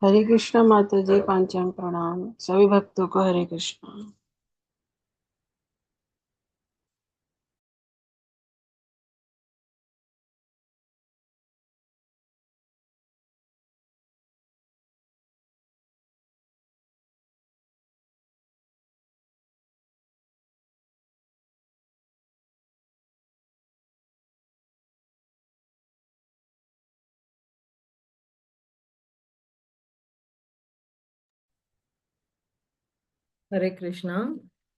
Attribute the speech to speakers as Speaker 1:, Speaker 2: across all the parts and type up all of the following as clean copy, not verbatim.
Speaker 1: हरे कृष्णा माता जी, पांचांग प्रणाम सभी भक्तों को। हरे कृष्णा।
Speaker 2: हरे कृष्णा।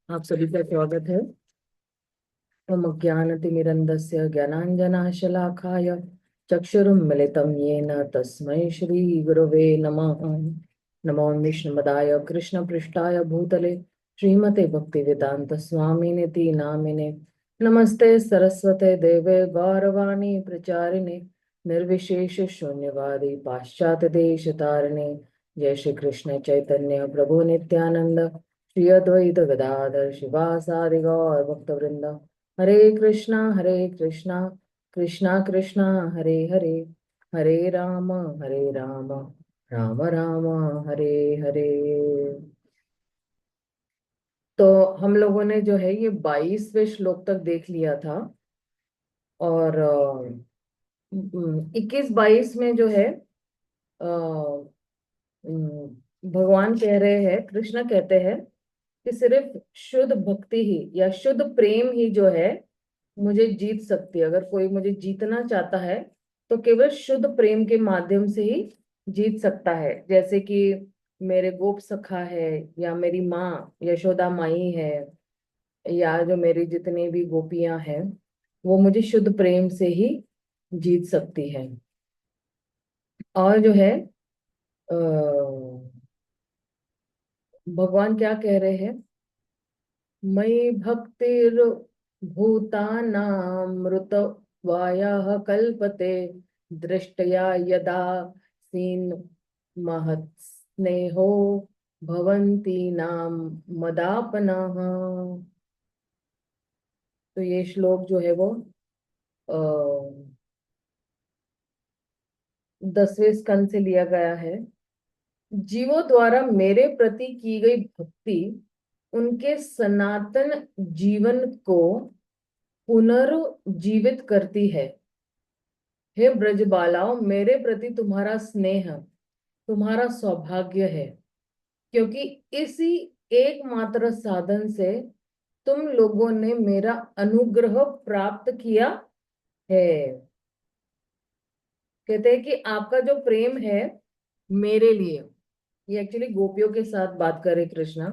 Speaker 2: आप सभी का स्वागत है। ओम ज्ञानतिमिरन्धस्य ज्ञानाञ्जनशलाकाय चक्षुरुन्मिलितं येन तस्मै श्रीगुरवे नमः। नमो विष्णुपदाय कृष्णपृष्ठाय भूतले श्रीमते भक्तिवेदान्त स्वामिनिति नामिने। नमस्ते सरस्वते देवे गौरवाणी प्रचारिणे निर्विशेष शून्यवादी पाश्चात्य देश तारिणे। जय श्री कृष्ण चैतन्य प्रभु नित्यानंद श्री अद्वैत गदाधर शिवासादि गौर भक्तवृंद। हरे कृष्णा कृष्णा कृष्णा हरे हरे, हरे राम राम राम हरे हरे। तो हम लोगों ने जो है ये 22वें श्लोक तक देख लिया था। और 21 22 में जो है भगवान कह रहे हैं, कृष्ण कहते हैं कि सिर्फ शुद्ध भक्ति ही या शुद्ध प्रेम ही जो है मुझे जीत सकती है। अगर कोई मुझे जीतना चाहता है तो केवल शुद्ध प्रेम के माध्यम से ही जीत सकता है। जैसे कि मेरे गोप सखा है, या मेरी माँ यशोदा माई है, या जो मेरी जितनी भी गोपियां हैं, वो मुझे शुद्ध प्रेम से ही जीत सकती है। और जो है भगवान क्या कह रहे हैं, मयि भक्तिर भूतानामृत वायाः कल्पते दृष्टया यदा सीन महत् स्नेहो भवन्ति नाम मदापनः। तो ये श्लोक जो है वो 10वें स्कंद से लिया गया है। जीवों द्वारा मेरे प्रति की गई भक्ति उनके सनातन जीवन को पुनर्जीवित करती है। हे ब्रजबालाओ, मेरे प्रति तुम्हारा स्नेह तुम्हारा सौभाग्य है, क्योंकि इसी एकमात्र साधन से तुम लोगों ने मेरा अनुग्रह प्राप्त किया है। कहते हैं कि आपका जो प्रेम है मेरे लिए, ये एक्चुअली गोपियों के साथ बात कर रहे कृष्णा।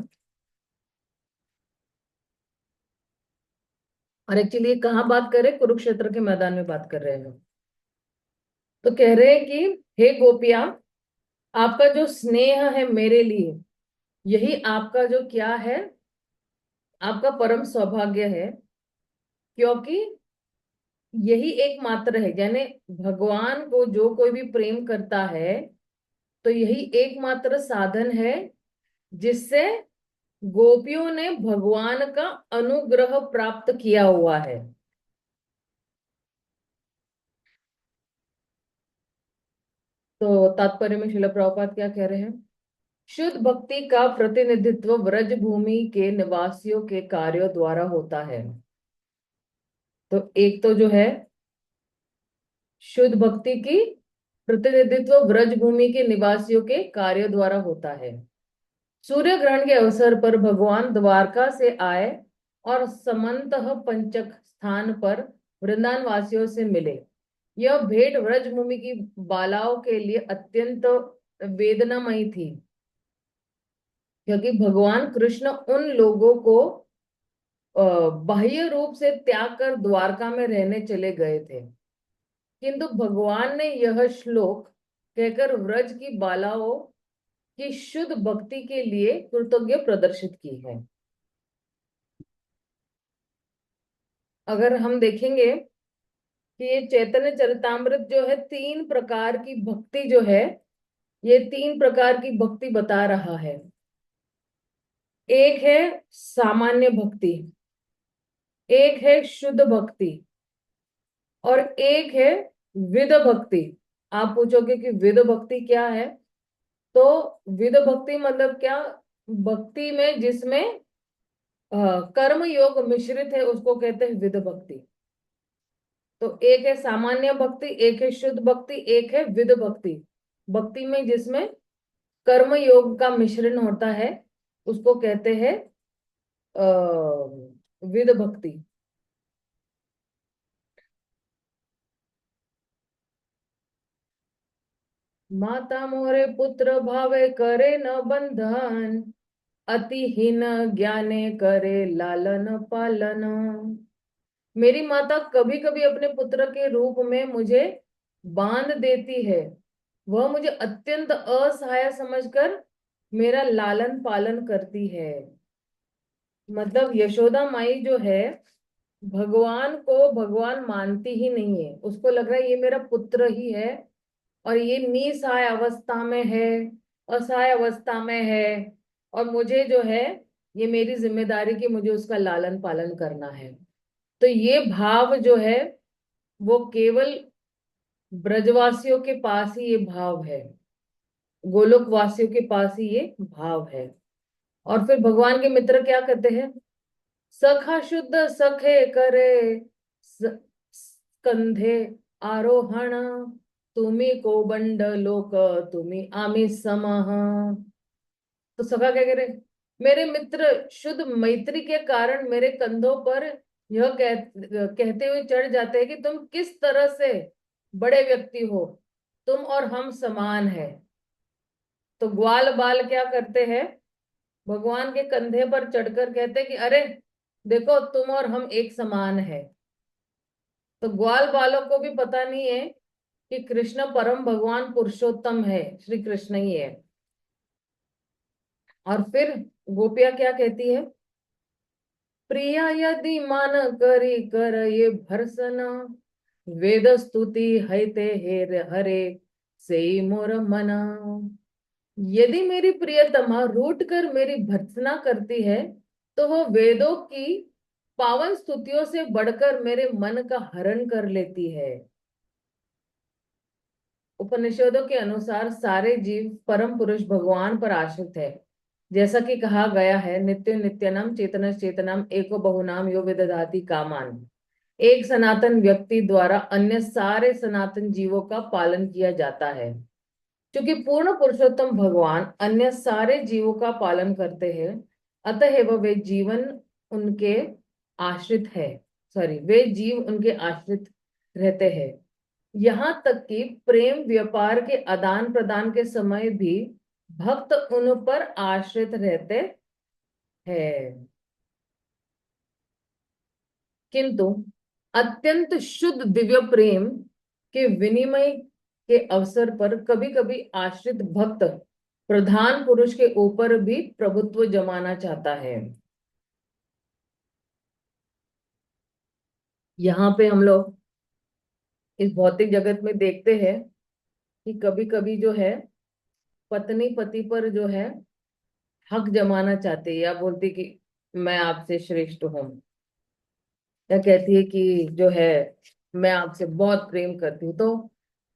Speaker 2: और एक्चुअली ये कहाँ बात कर रहे, कुरुक्षेत्र के मैदान में बात कर रहे हैं। तो कह रहे हैं कि हे गोपिया, आपका जो स्नेह है मेरे लिए, यही आपका जो क्या है, आपका परम सौभाग्य है। क्योंकि यही एकमात्र है, यानी भगवान को जो कोई भी प्रेम करता है तो यही एकमात्र साधन है जिससे गोपियों ने भगवान का अनुग्रह प्राप्त किया हुआ है। तो तात्पर्य में श्रील प्रभुपाद क्या कह रहे हैं, शुद्ध भक्ति का प्रतिनिधित्व व्रज भूमि के निवासियों के कार्यों द्वारा होता है। तो एक तो जो है शुद्ध भक्ति की प्रतिनिधित्व व्रज भूमि के निवासियों के कार्यों द्वारा होता है। सूर्य ग्रहण के अवसर पर भगवान द्वारका से आए और समंत पंचक स्थान पर वृंदावन वासियों से मिले। यह भेंट व्रजभूमि की बालाओं के लिए अत्यंत वेदनामयी थी, क्योंकि भगवान कृष्ण उन लोगों को बाह्य रूप से त्याग कर द्वारका में रहने चले गए थे। किंतु भगवान ने यह श्लोक कहकर व्रज की बालाओं की शुद्ध भक्ति के लिए कृतज्ञ प्रदर्शित की है। अगर हम देखेंगे कि ये चैतन्य चरितामृत जो है 3 प्रकार की भक्ति जो है, ये 3 प्रकार की भक्ति बता रहा है। एक है सामान्य भक्ति, एक है शुद्ध भक्ति, और एक है विद भक्ति। आप पूछोगे कि विद भक्ति क्या है, तो विद भक्ति मतलब क्या? भक्ति में जिसमें कर्म योग मिश्रित है उसको कहते हैं विद भक्ति। तो एक है सामान्य भक्ति, एक है शुद्ध भक्ति, एक है विद भक्ति। भक्ति में जिसमें कर्म योग का मिश्रण होता है उसको कहते हैं विद भक्ति। माता मोरे पुत्र भावे करे न बंधन, अतिहीन ज्ञाने करे लालन पालन। मेरी माता कभी कभी अपने पुत्र के रूप में मुझे बांध देती है। वह मुझे अत्यंत असहाय समझकर मेरा लालन पालन करती है। मतलब यशोदा माई जो है भगवान को भगवान मानती ही नहीं है। उसको लग रहा है ये मेरा पुत्र ही है और ये निसहाय अवस्था में है, असहाय अवस्था में है, और मुझे जो है ये मेरी जिम्मेदारी कि मुझे उसका लालन पालन करना है। तो ये भाव जो है वो केवल ब्रजवासियों के पास ही ये भाव है, गोलोक वासियों के पास ही ये भाव है। और फिर भगवान के मित्र क्या कहते हैं? सखा शुद्ध सखे करे कंधे आरोहण, तुम्ही कोबंड लोक तुम्ही आमी समह। तो सखा क्या कह रहे? मेरे मित्र शुद्ध मैत्री के कारण मेरे कंधों पर यह कहते हुए चढ़ जाते हैं कि तुम किस तरह से बड़े व्यक्ति हो, तुम और हम समान है। तो ग्वाल बाल क्या करते हैं? भगवान के कंधे पर चढ़कर कहते हैं कि अरे देखो तुम और हम एक समान है। तो ग्वाल बालों को भी पता नहीं है कि कृष्ण परम भगवान पुरुषोत्तम है, श्री कृष्ण ही है। और फिर गोपिया क्या कहती है? प्रिया यदि मान करी कर ये भर्सना, वेद स्तुति हैते हेर हरे से मोर मना। यदि मेरी प्रियतमा रूठ कर मेरी भर्त्सना करती है तो वो वेदों की पावन स्तुतियों से बढ़कर मेरे मन का हरण कर लेती है। उपनिषदों के अनुसार सारे जीव परम पुरुष भगवान पर आश्रित है। जैसा कि कहा गया है, नित्य नित्यानम चेतन चेतनम एको बहुनाम यो विदधाति कामान। एक सनातन व्यक्ति द्वारा अन्य सारे सनातन जीवों का पालन किया जाता है। क्योंकि पूर्ण पुरुषोत्तम भगवान अन्य सारे जीवों का पालन करते हैं, अतएव वे जीवन उनके आश्रित है। सॉरी, वे जीव उनके आश्रित रहते हैं। यहाँ तक कि प्रेम व्यापार के आदान प्रदान के समय भी भक्त उन पर आश्रित रहते हैं। किंतु अत्यंत शुद्ध दिव्य प्रेम के विनिमय के अवसर पर कभी कभी आश्रित भक्त प्रधान पुरुष के ऊपर भी प्रभुत्व जमाना चाहता है। यहाँ पे हम लोग इस भौतिक जगत में देखते हैं कि कभी कभी जो है पत्नी पति पर जो है हक जमाना चाहती है, या बोलती कि मैं आपसे श्रेष्ठ हूँ, या कहती है कि जो है मैं आपसे बहुत प्रेम करती हूँ। तो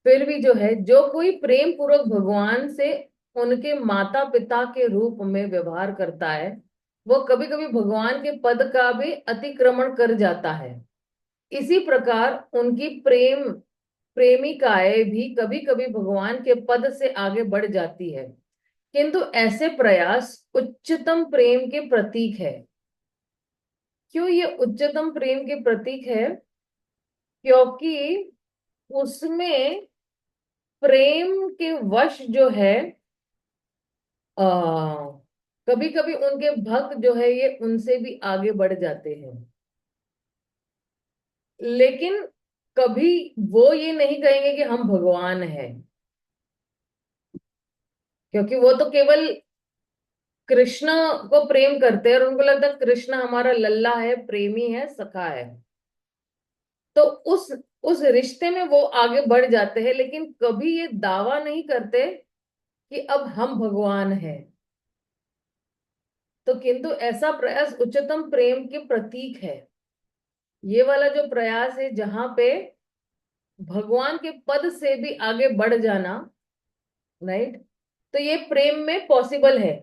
Speaker 2: फिर भी जो है जो कोई प्रेम पूर्वक भगवान से उनके माता पिता के रूप में व्यवहार करता है वो कभी कभी भगवान के पद का भी अतिक्रमण कर जाता है। इसी प्रकार उनकी प्रेमिकाएं भी कभी कभी भगवान के पद से आगे बढ़ जाती है। किंतु ऐसे प्रयास उच्चतम प्रेम के प्रतीक है। क्यों ये उच्चतम प्रेम के प्रतीक है? क्योंकि उसमें प्रेम के वश जो है आ, कभी कभी उनके भक्त जो है ये उनसे भी आगे बढ़ जाते हैं, लेकिन कभी वो ये नहीं कहेंगे कि हम भगवान हैं, क्योंकि वो तो केवल कृष्ण को प्रेम करते हैं और उनको लगता है कृष्ण हमारा लल्ला है, प्रेमी है, सखा है। तो उस रिश्ते में वो आगे बढ़ जाते हैं, लेकिन कभी ये दावा नहीं करते कि अब हम भगवान हैं। तो किंतु ऐसा प्रयास उच्चतम प्रेम के प्रतीक है। ये वाला जो प्रयास है जहां पे भगवान के पद से भी आगे बढ़ जाना, राइट, तो ये प्रेम में पॉसिबल है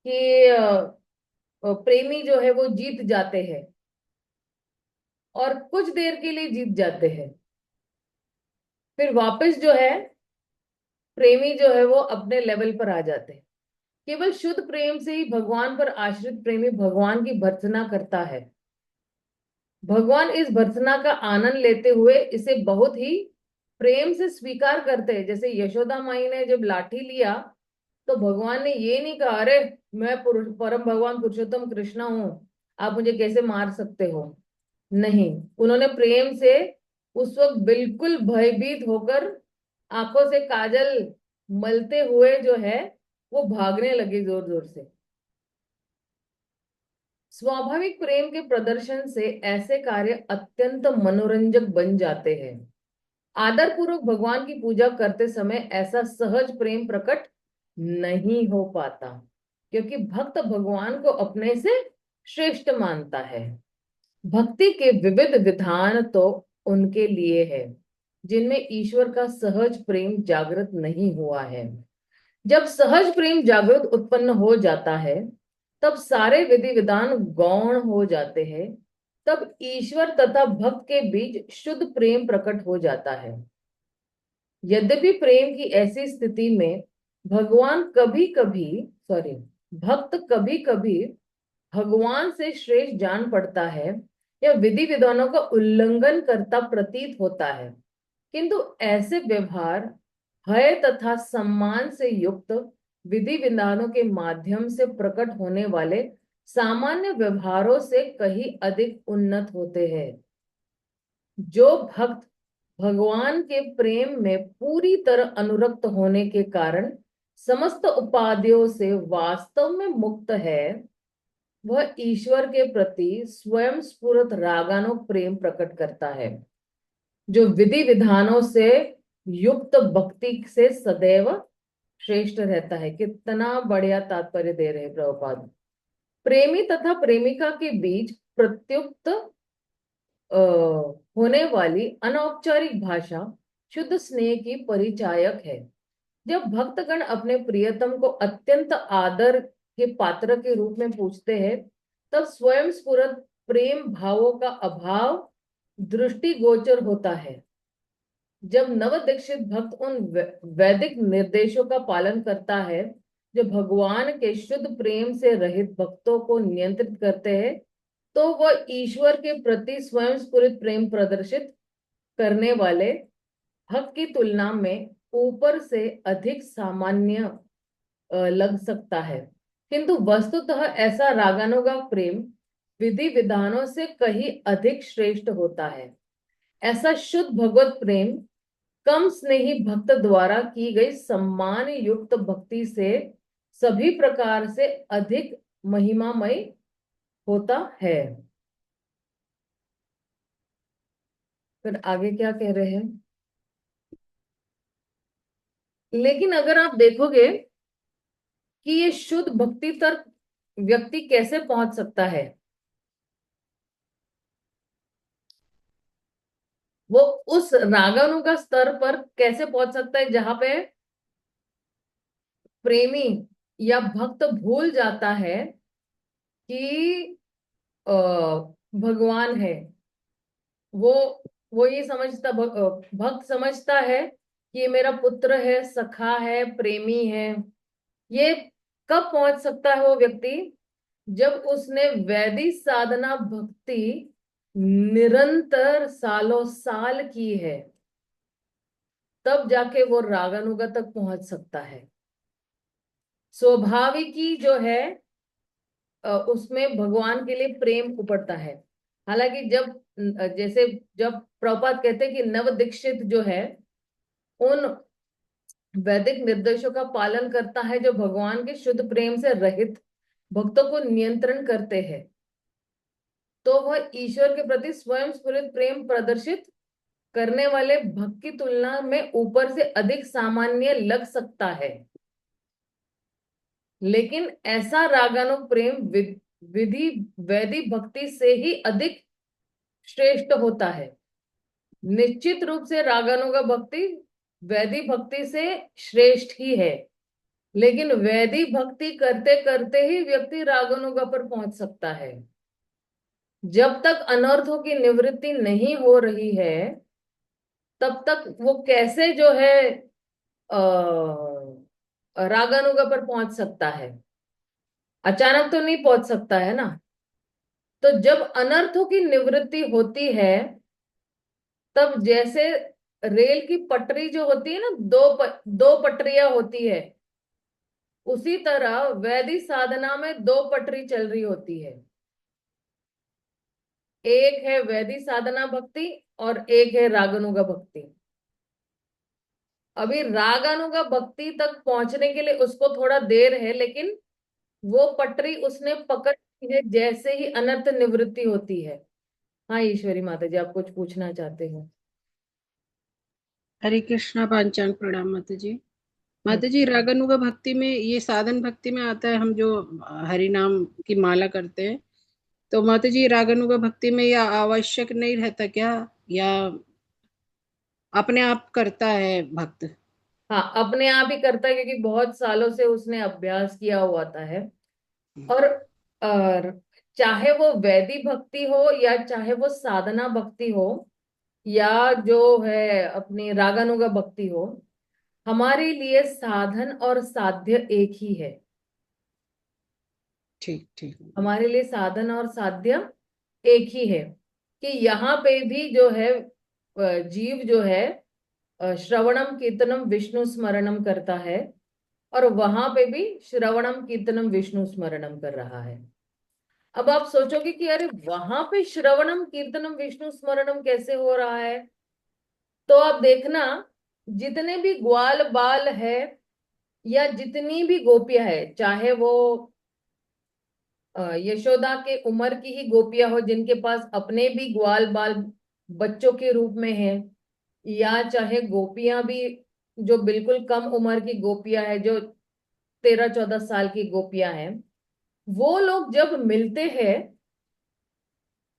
Speaker 2: कि प्रेमी जो है वो जीत जाते हैं, और कुछ देर के लिए जीत जाते हैं, फिर वापस जो है प्रेमी जो है वो अपने लेवल पर आ जाते हैं। केवल शुद्ध प्रेम से ही भगवान पर आश्रित प्रेमी भगवान की भर्त्सना करता है। भगवान इस भर्त्सना का आनंद लेते हुए इसे बहुत ही प्रेम से स्वीकार करते हैं। जैसे यशोदा माई ने जब लाठी लिया, तो भगवान ने ये नहीं कहा, अरे मैं परम भगवान पुरुषोत्तम कृष्ण हूं, आप मुझे कैसे मार सकते हो। नहीं, उन्होंने प्रेम से उस वक्त बिल्कुल भयभीत होकर आंखों से काजल मलते हुए जो है वो भागने लगे जोर जोर से। स्वाभाविक प्रेम के प्रदर्शन से ऐसे कार्य अत्यंत मनोरंजक बन जाते हैं। आदर पूर्वक भगवान की पूजा करते समय ऐसा सहज प्रेम प्रकट नहीं हो पाता, क्योंकि भक्त भगवान को अपने से श्रेष्ठ मानता है। भक्ति के विविध विधान तो उनके लिए है जिनमें ईश्वर का सहज प्रेम जागृत नहीं हुआ है। जब सहज प्रेम जागृत उत्पन्न हो जाता है, तब सारे विधि विधान गौण हो जाते हैं। तब ईश्वर तथा भक्त के बीच शुद्ध प्रेम प्रकट हो जाता है। यद्यपि प्रेम की ऐसी स्थिति में भगवान कभी कभी सॉरी भक्त कभी कभी भगवान से श्रेष्ठ जान पड़ता है या विधि विधानों का उल्लंघन करता प्रतीत होता है, किंतु ऐसे व्यवहार भय तथा सम्मान से युक्त विधि विधानों के माध्यम से प्रकट होने वाले सामान्य व्यवहारों से कहीं अधिक उन्नत होते हैं। जो भक्त भगवान के प्रेम में पूरी तरह अनुरक्त होने के कारण समस्त उपाधियों से वास्तव में मुक्त है, वह ईश्वर के प्रति स्वयं स्फुरत रागानुग प्रेम प्रकट करता है, जो विधि विधानों से युक्त भक्ति से सदैव श्रेष्ठ रहता है। कितना बढ़िया तात्पर्य दे रहे हैं प्रभुपाद। प्रेमी तथा प्रेमिका के बीच प्रत्युक्त होने वाली अनौपचारिक भाषा शुद्ध स्नेह की परिचायक है। जब भक्तगण अपने प्रियतम को अत्यंत आदर के पात्र के रूप में पूछते हैं, तब स्वयं स्फुरत प्रेम भावों का अभाव दृष्टिगोचर होता है। जब नव दीक्षित भक्त उन वैदिक निर्देशों का पालन करता है जो भगवान के शुद्ध प्रेम से रहित भक्तों को नियंत्रित करते हैं, तो वह ईश्वर के प्रति स्वयं स्फुरित प्रेम प्रदर्शित करने वाले भक्त की तुलना में ऊपर से अधिक सामान्य लग सकता है, किंतु वस्तुतः ऐसा रागानुगा प्रेम विधि विधानों से कहीं अधिक श्रेष्ठ होता है। ऐसा शुद्ध भगवत प्रेम कम स्नेही भक्त द्वारा की गई सम्मान युक्त भक्ति से सभी प्रकार से अधिक महिमामय होता है। फिर आगे क्या कह रहे हैं, लेकिन अगर आप देखोगे कि ये शुद्ध भक्ति तक व्यक्ति कैसे पहुंच सकता है, वो उस रागानुगा स्तर पर कैसे पहुंच सकता है जहां पे प्रेमी या भक्त भूल जाता है कि भगवान है। वो वो ये समझता भक्त समझता है कि ये मेरा पुत्र है, सखा है, प्रेमी है। ये कब पहुंच सकता है वो व्यक्ति, जब उसने वैदिक साधना भक्ति निरंतर सालों साल की है, तब जाके वो रागानुगा तक पहुंच सकता है। स्वाभाविकी जो है उसमें भगवान के लिए प्रेम उपड़ता है। हालांकि जैसे जब प्रभुपाद कहते हैं कि नव दीक्षित जो है उन वैदिक निर्देशों का पालन करता है जो भगवान के शुद्ध प्रेम से रहित भक्तों को नियंत्रण करते हैं, तो वह ईश्वर के प्रति स्वयं स्फुरित प्रेम प्रदर्शित करने वाले भक्त की तुलना में ऊपर से अधिक सामान्य लग सकता है। लेकिन ऐसा रागानुग प्रेम विधि वैदिक भक्ति से ही अधिक श्रेष्ठ होता है। निश्चित रूप से रागानुगा भक्ति वैदिक भक्ति से श्रेष्ठ ही है, लेकिन वैदिक भक्ति करते करते ही व्यक्ति रागानुगा पर पहुंच सकता है। जब तक अनर्थों की निवृत्ति नहीं हो रही है, तब तक वो कैसे जो है रागानुगा पर पहुंच सकता है? अचानक तो नहीं पहुंच सकता है ना। तो जब अनर्थों की निवृत्ति होती है, तब जैसे रेल की पटरी जो होती है ना, दो पटरियां होती है, उसी तरह वैदिक साधना में दो पटरी चल रही होती है। एक है वैदिक साधना भक्ति और एक है रागानुगा भक्ति। अभी रागानुगा भक्ति तक पहुंचने के लिए उसको थोड़ा देर है, लेकिन वो पटरी उसने पकड़ ली है जैसे ही अनर्थ निवृत्ति होती है। हाँ ईश्वरी माता जी, आप कुछ पूछना चाहते हो?
Speaker 1: हरे कृष्णा पांचांग प्रणाम माता जी।
Speaker 2: हम्म।
Speaker 1: माता जी, रागानुगा भक्ति में, ये साधन भक्ति में आता है, हम जो हरि नाम की माला करते हैं, तो माता जी रागानुगा भक्ति में यह आवश्यक नहीं रहता क्या, या अपने आप करता है भक्त?
Speaker 2: हाँ, अपने आप ही करता है, क्योंकि बहुत सालों से उसने अभ्यास किया हुआ था है। और चाहे वो वैदिक भक्ति हो या चाहे वो साधना भक्ति हो या जो है अपनी रागानुगा भक्ति हो, हमारे लिए साधन और साध्य एक ही है।
Speaker 1: ठीक ठीक।
Speaker 2: हमारे लिए साधन और साध्य एक ही है। कि यहाँ पे भी जो है जीव जो है श्रवणम कीर्तनम विष्णु स्मरणम करता है, और वहां पे भी श्रवणम कीर्तनम विष्णु स्मरणम कर रहा है। अब आप सोचोगे कि अरे वहां पे श्रवणम कीर्तनम विष्णु स्मरणम कैसे हो रहा है? तो आप देखना, जितने भी ग्वाल बाल है या जितनी भी गोपियां है, चाहे वो यशोदा के उम्र की ही गोपियां हो जिनके पास अपने भी ग्वाल बाल बच्चों के रूप में है, या चाहे गोपियां भी जो बिल्कुल कम उम्र की गोपियां है, जो 13-14 साल की गोपियां हैं, वो लोग जब मिलते हैं,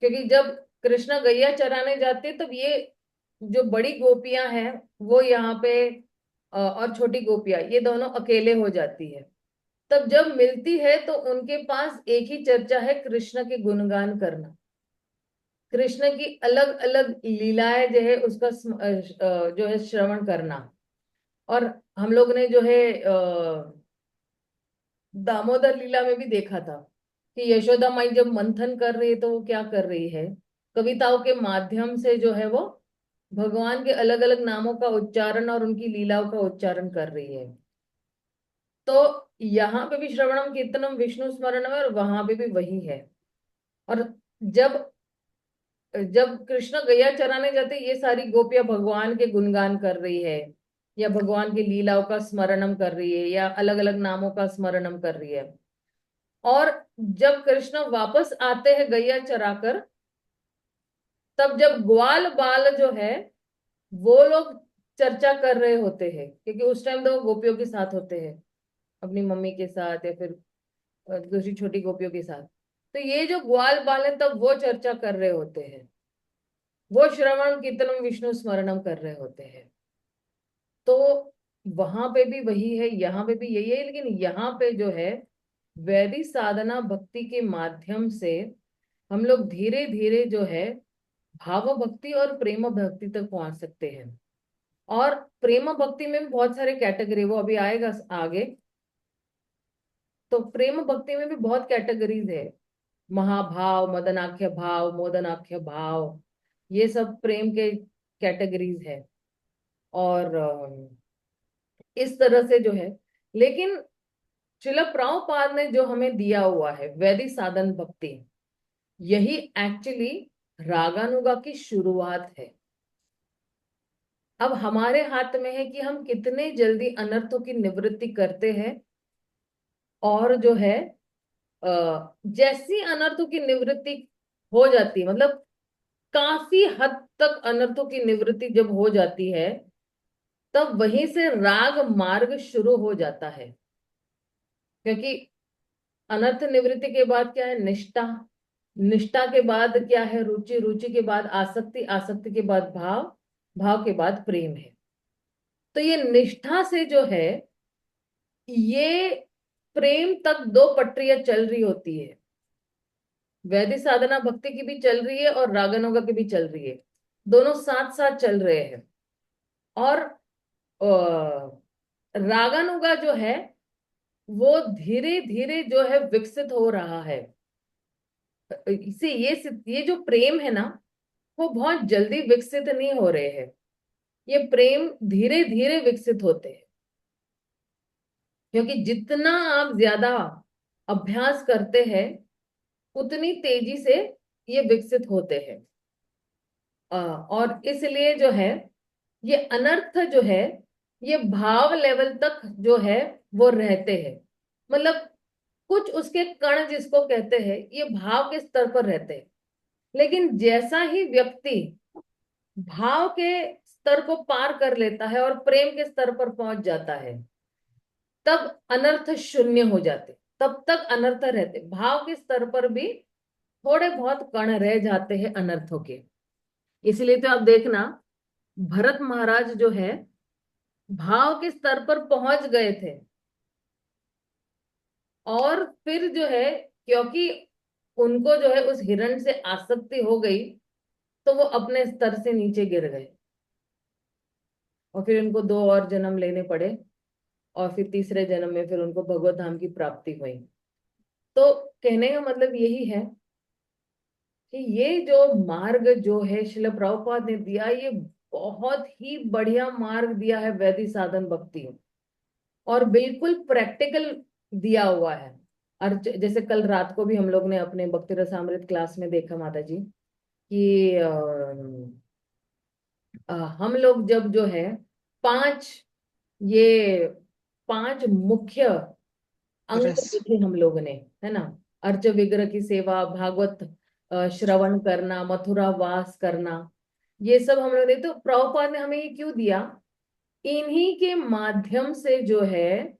Speaker 2: क्योंकि जब कृष्ण गैया चराने जाते तब ये जो बड़ी गोपियां हैं वो यहाँ पे और छोटी गोपियां ये दोनों अकेले हो जाती है। तब जब मिलती है तो उनके पास एक ही चर्चा है, कृष्ण के गुणगान करना, कृष्ण की अलग अलग लीलाएं जो है उसका जो है श्रवण करना। और हम लोग ने जो है दामोदर लीला में भी देखा था कि यशोदा माई जब मंथन कर रही है तो वो क्या कर रही है, कविताओं के माध्यम से जो है वो भगवान के अलग अलग नामों का उच्चारण और उनकी लीलाओं का उच्चारण कर रही है। तो यहाँ पे भी श्रवणम कीर्तनम विष्णु स्मरणम है और वहां पे भी वही है। और जब जब कृष्ण गैया चराने जाते ये सारी गोपियां भगवान के गुणगान कर रही है, या भगवान की लीलाओं का स्मरणम कर रही है, या अलग अलग नामों का स्मरणम कर रही है। और जब कृष्ण वापस आते हैं गैया चराकर, तब जब ग्वाल बाल जो है वो लोग चर्चा कर रहे होते हैं, क्योंकि उस टाइम तो वो गोपियों के साथ होते हैं, अपनी मम्मी के साथ या फिर दूसरी छोटी गोपियों के साथ। तो ये जो ग्वाल बाल है तब वो चर्चा कर रहे होते हैं, वो श्रवण कीर्तनम विष्णु स्मरणम कर रहे होते हैं। तो वहां पे भी वही है, यहाँ पे भी यही है, लेकिन यहाँ पे जो है वैदिक साधना भक्ति के माध्यम से हम लोग धीरे धीरे जो है भाव भक्ति और प्रेम भक्ति तक पहुंच सकते हैं। और प्रेम भक्ति में भी बहुत सारे कैटेगरी, वो अभी आएगा आगे। तो प्रेम भक्ति में भी बहुत कैटेगरीज है, महाभाव, मदनाख्य भाव, मोदनाख्य भाव, ये सब प्रेम के कैटेगरीज है। और इस तरह से जो है, लेकिन शिला प्रभुपाद ने जो हमें दिया हुआ है वैदिक साधन भक्ति, यही एक्चुअली रागानुगा की शुरुआत है। अब हमारे हाथ में है कि हम कितने जल्दी अनर्थों की निवृत्ति करते हैं। और जो है जैसी अनर्थों की निवृत्ति हो जाती है, मतलब काफी हद तक अनर्थों की निवृत्ति जब हो जाती है, तब वहीं से राग मार्ग शुरू हो जाता है। क्योंकि अनर्थ निवृत्ति के बाद क्या है? निष्ठा, निष्ठा के बाद क्या है? रुचि, रुचि के बाद आसक्ति, आसक्ति के बाद भाव, भाव के बाद प्रेम है। तो ये निष्ठा से जो है ये प्रेम तक दो पटरियां चल रही होती है, वैदिक साधना भक्ति की भी चल रही है और रागानुगा की भी चल रही है, दोनों साथ साथ चल रहे हैं। और रागानुगा जो है वो धीरे धीरे जो है विकसित हो रहा है। इसे ये जो प्रेम है ना, वो बहुत जल्दी विकसित नहीं हो रहे हैं, ये प्रेम धीरे धीरे विकसित होते हैं, क्योंकि जितना आप ज्यादा अभ्यास करते हैं उतनी तेजी से ये विकसित होते हैं। और इसलिए जो है ये अनर्थ जो है ये भाव लेवल तक जो है वो रहते हैं, मतलब कुछ उसके कण जिसको कहते हैं ये भाव के स्तर पर रहते हैं। लेकिन जैसा ही व्यक्ति भाव के स्तर को पार कर लेता है और प्रेम के स्तर पर पहुंच जाता है, तब अनर्थ शून्य हो जाते, तब तक अनर्थ रहते, भाव के स्तर पर भी थोड़े बहुत कण रह जाते हैं अनर्थों के। इसलिए तो आप देखना, भरत महाराज जो है भाव के स्तर पर पहुंच गए थे, और फिर जो है क्योंकि उनको जो है उस हिरण से आसक्ति हो गई, तो वो अपने स्तर से नीचे गिर गए, और फिर उनको दो और जन्म लेने पड़े, और फिर तीसरे जन्म में फिर उनको भगवत धाम की प्राप्ति हुई। तो कहने का मतलब यही है कि ये जो मार्ग जो है शिल प्रभुपाद ने दिया, ये बहुत ही बढ़िया मार्ग दिया है वैदिक साधन भक्ति, और बिल्कुल प्रैक्टिकल दिया हुआ है। और जैसे कल रात को भी हम लोग ने अपने भक्ति रसामृत क्लास में देखा माता जी कि हम लोग जब जो है पांच ये पांच मुख्य अंग
Speaker 1: रस।
Speaker 2: देखे हम लोग ने, है ना, अर्च विग्रह की सेवा, भागवत श्रवण करना, मथुरा वास करना, ये सब हम लोग देखे। तो प्रभुपाद ने हमें ये क्यों दिया? इन्हीं के माध्यम से जो है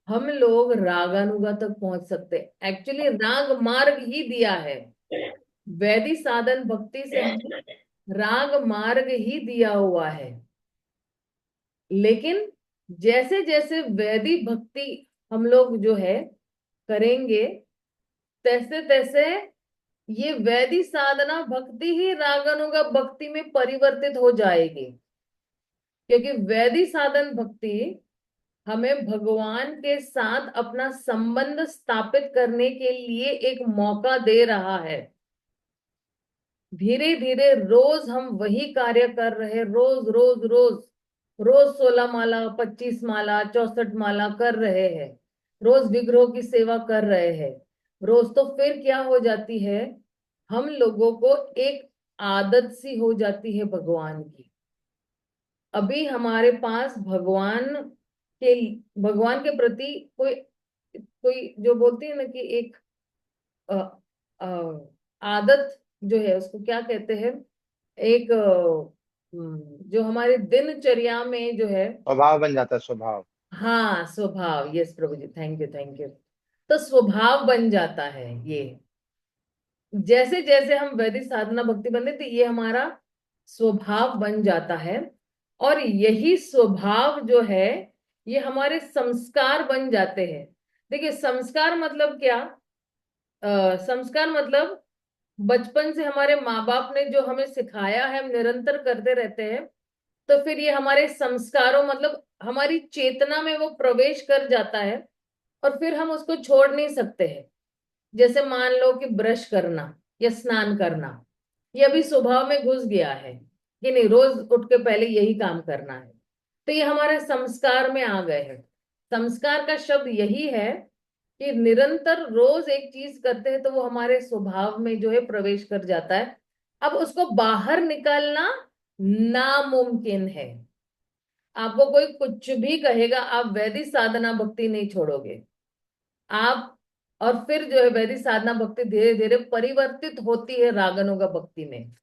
Speaker 2: हम लोग रागानुगा तक पहुंच सकते हैं। एक्चुअली राग मार्ग ही दिया है, वैदिक साधन भक्ति से हमें राग मार्ग ही दिया हुआ है। लेकिन जैसे जैसे वैदिक भक्ति हम लोग जो है करेंगे, तैसे तैसे ये वैदिक साधना भक्ति ही रागानुगा भक्ति में परिवर्तित हो जाएगी, क्योंकि वैदिक साधन भक्ति हमें भगवान के साथ अपना संबंध स्थापित करने के लिए एक मौका दे रहा है। धीरे धीरे रोज हम वही कार्य कर रहे, रोज रोज रोज रोज 16 माला, 25 माला, 64 माला कर रहे हैं, रोज विग्रहों की सेवा कर रहे हैं रोज। तो फिर क्या हो जाती है, हम लोगों को एक आदत सी हो जाती है भगवान की। अभी हमारे पास के भगवान के प्रति कोई कोई जो बोलती है ना कि एक अ, आदत जो है उसको क्या कहते हैं, एक जो हमारे दिनचर्या में जो है।
Speaker 3: स्वभाव बन जाता है, स्वभाव।
Speaker 2: हाँ स्वभाव, यस प्रभु ji, thank you thank you. तो स्वभाव बन जाता है ये, जैसे जैसे हम वैदिक साधना भक्ति बनते थे ये हमारा स्वभाव बन जाता है, और यही स्वभाव जो है ये हमारे संस्कार बन जाते हैं। देखिए संस्कार मतलब क्या? संस्कार मतलब बचपन से हमारे माँ बाप ने जो हमें सिखाया है हम निरंतर करते रहते हैं, तो फिर ये हमारे संस्कारों मतलब हमारी चेतना में वो प्रवेश कर जाता है, और फिर हम उसको छोड़ नहीं सकते हैं। जैसे मान लो कि ब्रश करना या स्नान करना, ये अभी स्वभाव में घुस गया है कि नहीं, रोज उठ के पहले यही काम करना है, तो ये हमारे संस्कार में आ गए हैं। संस्कार का शब्द यही है कि निरंतर रोज एक चीज करते हैं तो वो हमारे स्वभाव में जो है प्रवेश कर जाता है। अब उसको बाहर निकालना नामुमकिन है। आपको कोई कुछ भी कहेगा, आप वैदिक साधना भक्ति नहीं छोड़ोगे आप। और फिर जो है वैदिक साधना भक्ति धीरे धीरे परिवर्तित होती है रागनुगा भक्ति में।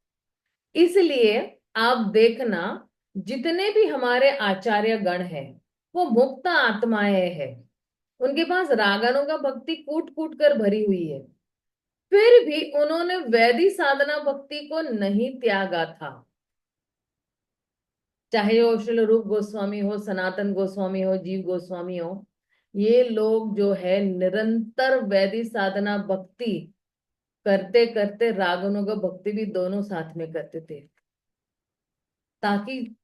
Speaker 2: इसलिए आप देखना, जितने भी हमारे आचार्य गण हैं वो मुक्त आत्माएं हैं, उनके पास रागानुगा भक्ति कूट कूट कर भरी हुई है, फिर भी उन्होंने वैदिक साधना भक्ति को नहीं त्यागा था। चाहे वो श्रील रूप गोस्वामी हो, सनातन गोस्वामी हो, जीव गोस्वामी हो, ये लोग जो है निरंतर वैदिक साधना भक्ति करते करते रागानुग भक्ति भी दोनों साथ में करते थे, ताकि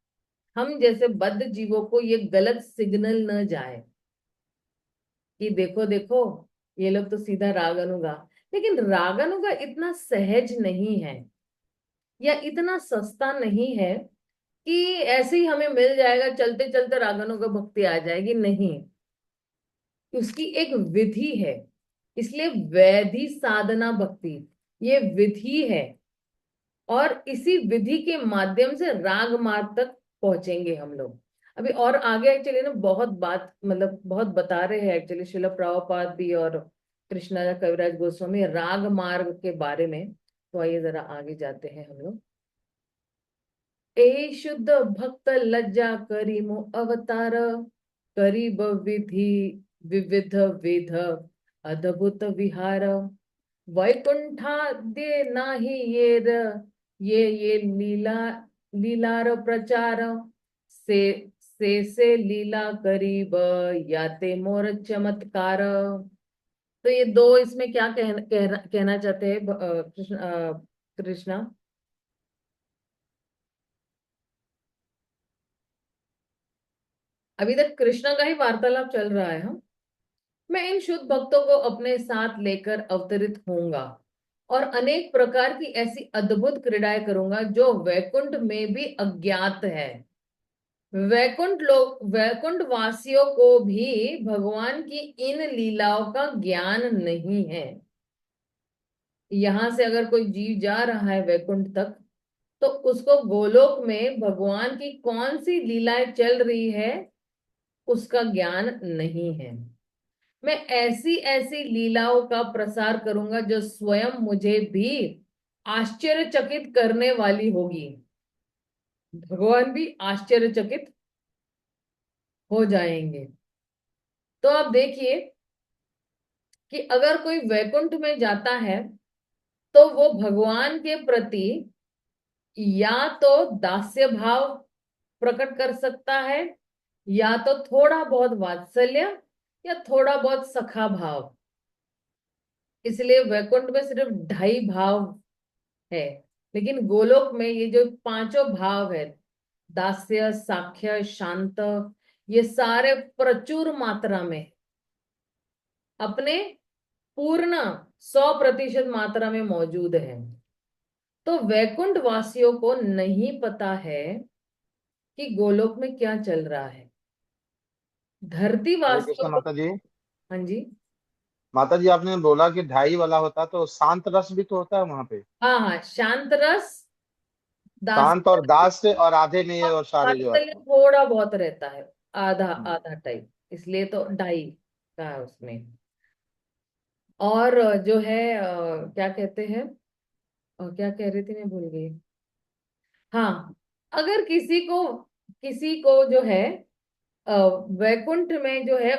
Speaker 2: हम जैसे बद्ध जीवों को ये गलत सिग्नल न जाए कि देखो देखो ये लोग तो सीधा रागानुगा। लेकिन रागानुगा इतना सहज नहीं है या इतना सस्ता नहीं है कि ऐसे ही हमें मिल जाएगा, चलते चलते रागानुगा भक्ति आ जाएगी, नहीं। उसकी एक विधि है। इसलिए वैधि साधना भक्ति ये विधि है, और इसी विधि के माध्यम से राग मार्ग तक पहुंचेंगे हम लोग। अभी और आगे एक्चुअली ना बहुत बात, मतलब बहुत बता रहे हैं एक्चुअली शिल प्रभुपाद भी और कृष्णा कविराज गोस्वामी राग मार्ग के बारे में। तो आइए जरा आगे जाते हैं हम लोग। ए शुद्ध भक्त लज्जा करीमो अवतार, करीब विधि विविध विध अद्भुत विहार, वैकुंठाद्य नाही ये लीला लीलार प्रचार, से लीला करीब याते मोर चमत्कार। तो ये दो इसमें क्या कहना चाहते हैं कृष्णा? अभी तक कृष्णा का ही वार्तालाप चल रहा है। हम मैं इन शुद्ध भक्तों को अपने साथ लेकर अवतरित होऊंगा और अनेक प्रकार की ऐसी अद्भुत क्रीड़ाएं करूंगा जो वैकुंठ में भी अज्ञात है। वैकुंठ वासियों को भी भगवान की इन लीलाओं का ज्ञान नहीं है। यहां से अगर कोई जीव जा रहा है वैकुंठ तक, तो उसको गोलोक में भगवान की कौन सी लीलाएं चल रही है उसका ज्ञान नहीं है। मैं ऐसी ऐसी लीलाओं का प्रसार करूंगा जो स्वयं मुझे भी आश्चर्यचकित करने वाली होगी। भगवान भी आश्चर्यचकित हो जाएंगे। तो आप देखिए कि अगर कोई वैकुंठ में जाता है तो वो भगवान के प्रति या तो दास्य भाव प्रकट कर सकता है, या तो थोड़ा बहुत वात्सल्य, या थोड़ा बहुत सखा भाव। इसलिए वैकुंठ में सिर्फ 2.5 भाव है, लेकिन गोलोक में ये जो पांचों भाव है, दास्य साख्य शांत, ये सारे प्रचुर मात्रा में अपने पूर्ण 100% मात्रा में मौजूद है। तो वैकुंठ वासियों को नहीं पता है कि गोलोक में क्या चल रहा है। धरती
Speaker 3: हरे
Speaker 2: वासियों
Speaker 3: कृष्ण
Speaker 2: को।
Speaker 3: माता जी।
Speaker 2: हाँ जी।
Speaker 3: माता जी आपने बोला कि 2.5 वाला होता है, तो शांत रस भी तो होता है वहां पे।
Speaker 2: हाँ हाँ, शांत रस,
Speaker 3: शांत
Speaker 2: दास्य
Speaker 3: और दास्य, और आधे में ये
Speaker 2: और
Speaker 3: और सारे जो
Speaker 2: वात्सल्य
Speaker 3: आते हैं।
Speaker 2: थोड़ा बहुत रहता है, आधा
Speaker 3: हम्म।
Speaker 2: आधा टाइप, इसलिए तो 2.5 का है उसमें। और जो है क्या कहते हैं, क्या कह रही थी मैं भूल गई। हाँ, अगर किसी को जो है अ, वैकुंठ में जो है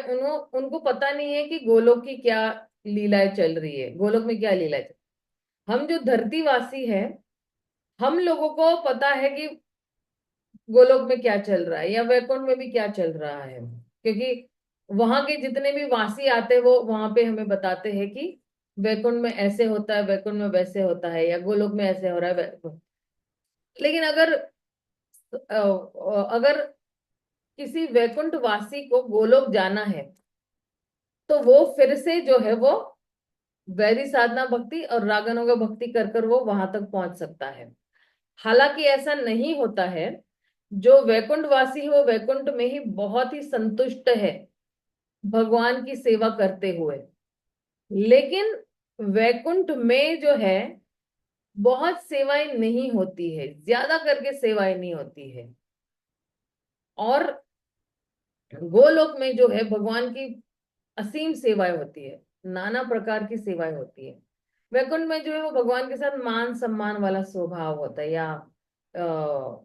Speaker 2: उनको पता नहीं है कि गोलोक की क्या लीलाएं चल रही है, गोलोक में क्या लीलाएं हम जो धरतीवासी है, हम लोगों को पता है कि गोलोक में क्या चल रहा है या वैकुंठ में भी क्या चल रहा है, क्योंकि वहां के जितने भी वासी आते हैं वो वहां पे हमें बताते हैं कि वैकुंठ में ऐसे होता है, वैकुंठ में वैसे होता है, या गोलोक में ऐसे हो रहा है लेकिन अगर किसी वैकुंठ वासी को गोलोक जाना है, तो वो फिर से जो है वो वैदिक साधना भक्ति और रागानुगा भक्ति कर कर वो वहां तक पहुंच सकता है। हालांकि ऐसा नहीं होता है। जो वैकुंठ वासी है वो वैकुंठ में ही बहुत ही संतुष्ट है भगवान की सेवा करते हुए, लेकिन वैकुंठ में जो है बहुत सेवाएं नहीं होती है, ज्यादा करके सेवाएं नहीं होती है। और गोलोक में जो है भगवान की असीम सेवाएं होती है, नाना प्रकार की सेवाएं होती है। वैकुंठ में जो है वो भगवान के साथ मान सम्मान वाला स्वभाव होता है, या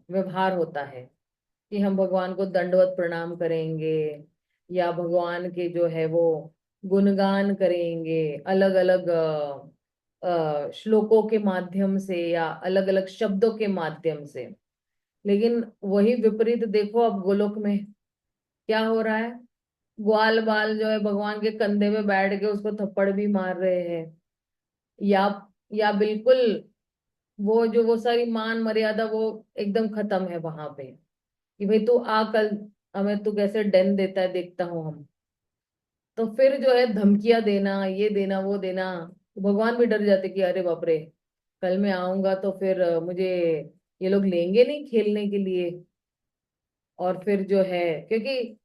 Speaker 2: व्यवहार होता है कि हम भगवान को दंडवत प्रणाम करेंगे, या भगवान के जो है वो गुणगान करेंगे अलग अलग श्लोकों के माध्यम से या अलग अलग शब्दों के माध्यम से। लेकिन वही विपरीत देखो अब गोलोक में क्या हो रहा है। ग्वाल बाल जो है भगवान के कंधे पे बैठ के उसको थप्पड़ भी मार रहे हैं, या या बिल्कुल वो सारी मान मर्यादा वो एकदम खत्म है वहां पे, कि भाई तू आ कल, हमें तू कैसे डन देता है देखता हूं हम। तो फिर जो है धमकियां देना, ये देना वो देना, भगवान भी डर जाते कि अरे बाप रे, कल मैं आऊंगा तो फिर मुझे ये लोग लेंगे नहीं खेलने के लिए। और फिर जो है, क्योंकि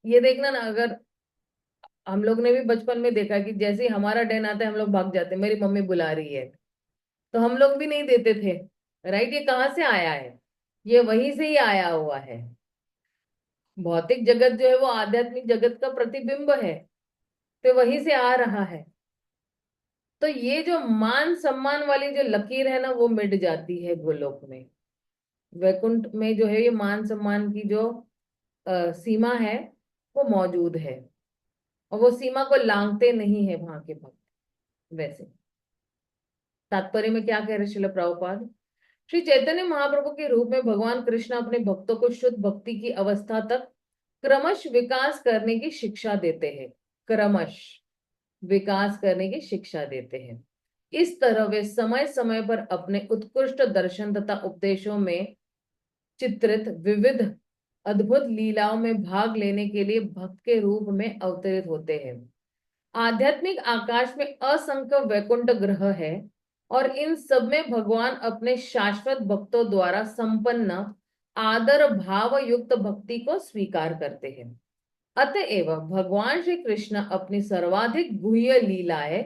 Speaker 2: ये देखना ना, अगर हम लोग ने भी बचपन में देखा कि जैसे ही हमारा डन आता है हम लोग भाग जाते हैं, मेरी मम्मी बुला रही है, तो हम लोग भी नहीं देते थे। राइट, ये कहाँ से आया है? ये वहीं से ही आया हुआ है। भौतिक जगत जो है वो आध्यात्मिक जगत का प्रतिबिंब है, तो वहीं से आ रहा है। तो ये जो मान सम्मान वाली जो लकीर है ना, वो मिट जाती है गोलोक में। वैकुंठ में जो है ये मान सम्मान की जो सीमा है वो मौजूद है, और वो सीमा को लांघते नहीं है वहां के भक्त। वैसे तात्पर्य में क्या कह रहे श्रील प्रभुपाद? श्री चैतन्य महाप्रभु के रूप में भगवान कृष्ण अपने भक्तों को शुद्ध भक्ति की अवस्था तक क्रमश विकास करने की शिक्षा देते हैं। क्रमश विकास करने की शिक्षा देते हैं। इस तरह वे समय समय पर अपने उत्कृष्ट दर्शन तथा उपदेशों में चित्रित विविध अद्भुत लीलाओं में भाग लेने के लिए भक्त के रूप में अवतरित होते हैं। आध्यात्मिक आकाश में असंख्य वैकुंठ ग्रह है, और इन सब में भगवान अपने शाश्वत भक्तों द्वारा संपन्न आदर भाव युक्त भक्ति को स्वीकार करते हैं। अतएव भगवान श्री कृष्ण अपनी सर्वाधिक गुह्य लीलाएं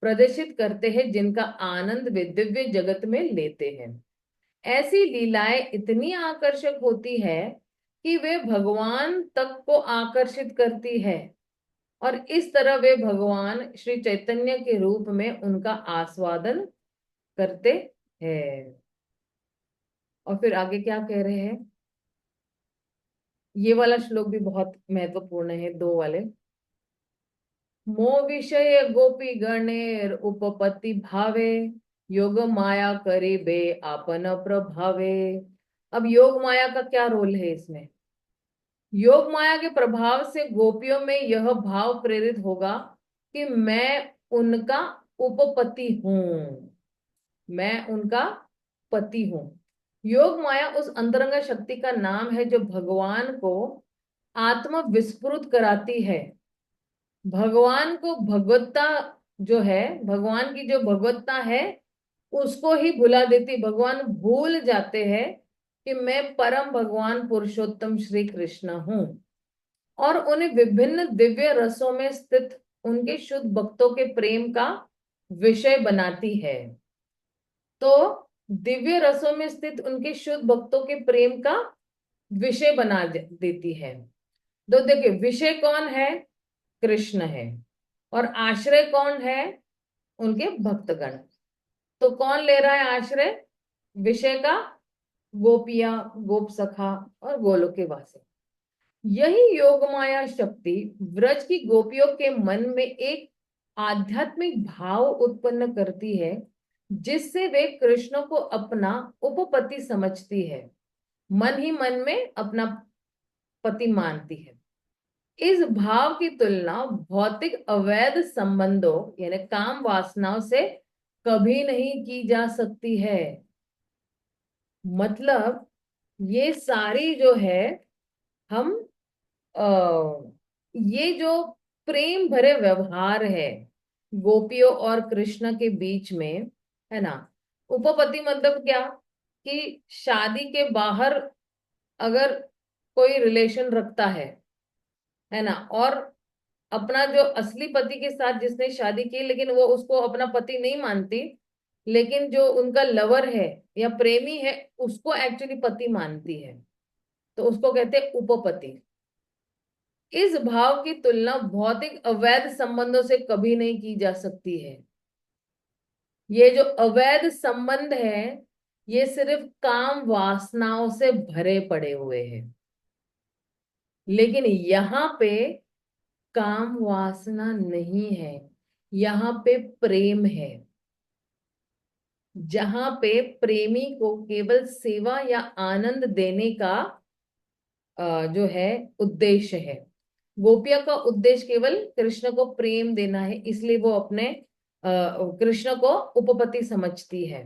Speaker 2: प्रदर्शित करते हैं, जिनका आनंद वे दिव्य जगत में लेते हैं। ऐसी लीलाएं इतनी आकर्षक होती है कि वे भगवान तक को आकर्षित करती है, और इस तरह वे भगवान श्री चैतन्य के रूप में उनका आस्वादन करते हैं। और फिर आगे क्या कह रहे हैं? ये वाला श्लोक भी बहुत महत्वपूर्ण है, दो वाले। मो विषय गोपी गणेर उपपत्ति भावे, योग माया करीबे आपन प्रभावे। अब योग माया का क्या रोल है इसमें? योग माया के प्रभाव से गोपियों में यह भाव प्रेरित होगा कि मैं उनका उपपति हूं, मैं उनका पति हूं। योग माया उस अंतरंग शक्ति का नाम है जो भगवान को आत्म विस्फुरित कराती है। भगवान को भगवत्ता जो है, भगवान की जो भगवत्ता है उसको ही भुला देती। भगवान भूल जाते हैं कि मैं परम भगवान पुरुषोत्तम श्री कृष्ण हूं, और उन्हें विभिन्न दिव्य रसों में स्थित उनके शुद्ध भक्तों के प्रेम का विषय बनाती है। तो दिव्य रसों में स्थित उनके शुद्ध भक्तों के प्रेम का विषय बना देती है। तो देखिए, विषय कौन है? कृष्ण है। और आश्रय कौन है? उनके भक्तगण। तो कौन ले रहा है आश्रय विषय का? गोपिया, गोप सखा और गोलोक के वासी। यही योग माया शक्ति व्रज की गोपियों के मन में एक आध्यात्मिक भाव उत्पन्न करती है, जिससे वे कृष्ण को अपना उपपति समझती है, मन ही मन में अपना पति मानती है। इस भाव की तुलना भौतिक अवैध संबंधों यानी काम वासनाओं से कभी नहीं की जा सकती है। मतलब ये सारी जो है, हम ये जो प्रेम भरे व्यवहार है गोपियों और कृष्ण के बीच में, है ना, उपपति मतलब क्या? कि शादी के बाहर अगर कोई रिलेशन रखता है ना, और अपना जो असली पति के साथ जिसने शादी की, लेकिन वो उसको अपना पति नहीं मानती, लेकिन जो उनका लवर है या प्रेमी है उसको एक्चुअली पति मानती है, तो उसको कहते हैं उपपति। इस भाव की तुलना भौतिक अवैध संबंधों से कभी नहीं की जा सकती है। ये जो अवैध संबंध है ये सिर्फ काम वासनाओं से भरे पड़े हुए हैं, लेकिन यहाँ पे काम वासना नहीं है, यहाँ पे प्रेम है। जहां पे प्रेमी को केवल सेवा या आनंद देने का जो है उद्देश्य है। गोपिया का उद्देश्य केवल कृष्ण को प्रेम देना है, इसलिए वो अपने कृष्ण को उपपति समझती है।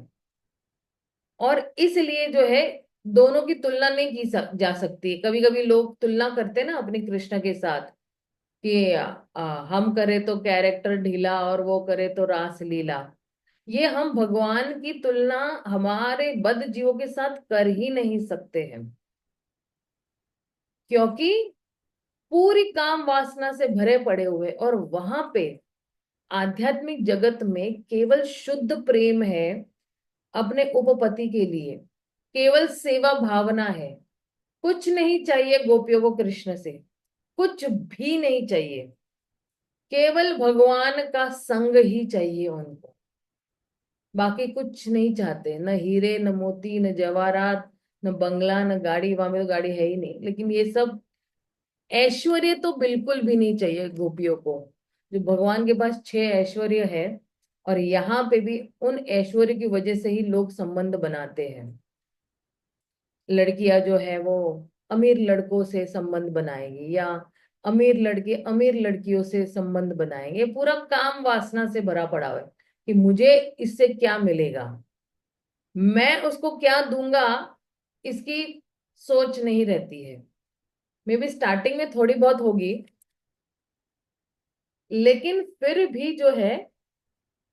Speaker 2: और इसलिए जो है दोनों की तुलना नहीं की जा सकती। कभी कभी लोग तुलना करते हैं ना अपने कृष्ण के साथ कि हम करे तो कैरेक्टर ढीला और वो करे तो रास लीला। ये हम भगवान की तुलना हमारे बद्ध जीवों के साथ कर ही नहीं सकते हैं, क्योंकि पूरी काम वासना से भरे पड़े हुए और वहां पे आध्यात्मिक जगत में केवल शुद्ध प्रेम है अपने उपपति के लिए, केवल सेवा भावना है। कुछ नहीं चाहिए गोपियों को कृष्ण से, कुछ भी नहीं चाहिए, केवल भगवान का संग ही चाहिए उनको। बाकी कुछ नहीं चाहते, न हीरे न मोती न जवाहरात न बंगला न गाड़ी, वहां में तो गाड़ी है ही नहीं, लेकिन ये सब ऐश्वर्य तो बिल्कुल भी नहीं चाहिए गोपियों को। जो भगवान के पास 6 ऐश्वर्य है, और यहाँ पे भी उन ऐश्वर्य की वजह से ही लोग संबंध बनाते हैं। लड़कियां जो है वो अमीर लड़कों से संबंध बनाएंगी, या अमीर लड़के अमीर लड़कियों से संबंध बनाएंगे। पूरा काम वासना से भरा पड़ा हुआ है कि मुझे इससे क्या मिलेगा, मैं उसको क्या दूंगा, इसकी सोच नहीं रहती है। मे बी स्टार्टिंग में थोड़ी बहुत होगी, लेकिन फिर भी जो है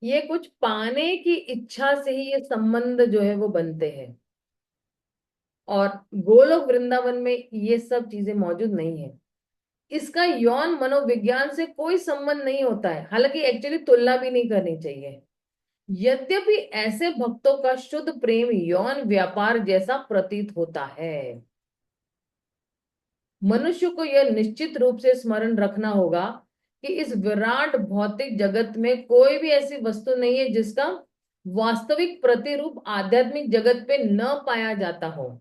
Speaker 2: ये कुछ पाने की इच्छा से ही ये संबंध जो है वो बनते हैं। और गोलोक वृंदावन में ये सब चीजें मौजूद नहीं है। इसका यौन मनोविज्ञान से कोई संबंध नहीं होता है, हालांकि एक्चुअली तुलना भी नहीं करनी चाहिए। यद्यपि ऐसे भक्तों का शुद्ध प्रेम यौन व्यापार जैसा प्रतीत होता है। मनुष्य को यह निश्चित रूप से स्मरण रखना होगा कि इस विराट भौतिक जगत में कोई भी ऐसी वस्तु नहीं है जिसका वास्तविक प्रतिरूप आध्यात्मिक जगत पे न पाया जाता हो।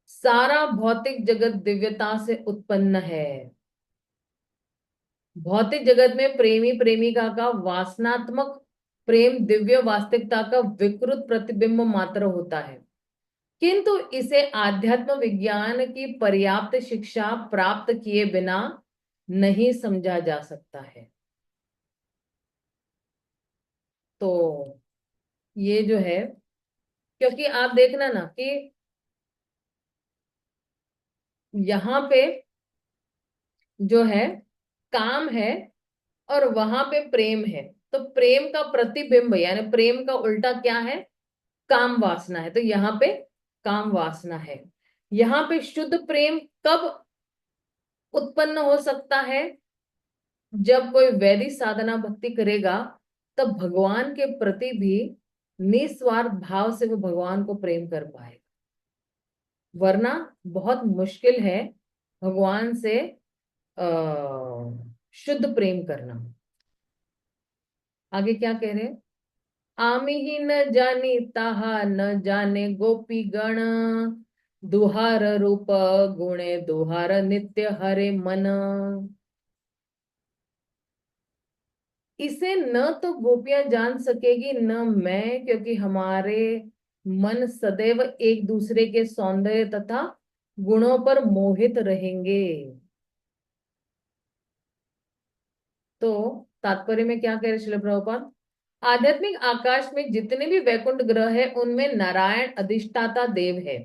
Speaker 2: सारा भौतिक जगत दिव्यता से उत्पन्न है। भौतिक जगत में प्रेमी प्रेमिका का वासनात्मक प्रेम दिव्य वास्तविकता का विकृत प्रतिबिंब मात्र होता है, किंतु इसे आध्यात्म विज्ञान की पर्याप्त शिक्षा प्राप्त किए बिना नहीं समझा जा सकता है। तो ये जो है, क्योंकि आप देखना ना कि यहाँ पे जो है काम है और वहां पे प्रेम है, तो प्रेम का प्रतिबिंब यानी प्रेम का उल्टा क्या है, काम वासना है। तो यहाँ पे काम वासना है। यहाँ पे शुद्ध प्रेम कब उत्पन्न हो सकता है, जब कोई वैदिक साधना भक्ति करेगा, तब भगवान के प्रति भी निस्वार्थ भाव से वो भगवान को प्रेम कर पाएगा। वरना बहुत मुश्किल है भगवान से आ, शुद्ध प्रेम करना। आगे क्या कह रहे हैं, आमी ही न जानी ताहा न जाने गोपी गण, दुहार रूप गुणे दुहार नित्य हरे मन। इसे न तो गोपियां जान सकेगी न मैं, क्योंकि हमारे मन सदैव एक दूसरे के सौंदर्य तथा गुणों पर मोहित रहेंगे। तो तात्पर्य में क्या कह रहे श्रील प्रभुपाद, आध्यात्मिक आकाश में जितने भी वैकुंठ ग्रह है उनमें नारायण अधिष्ठाता देव है।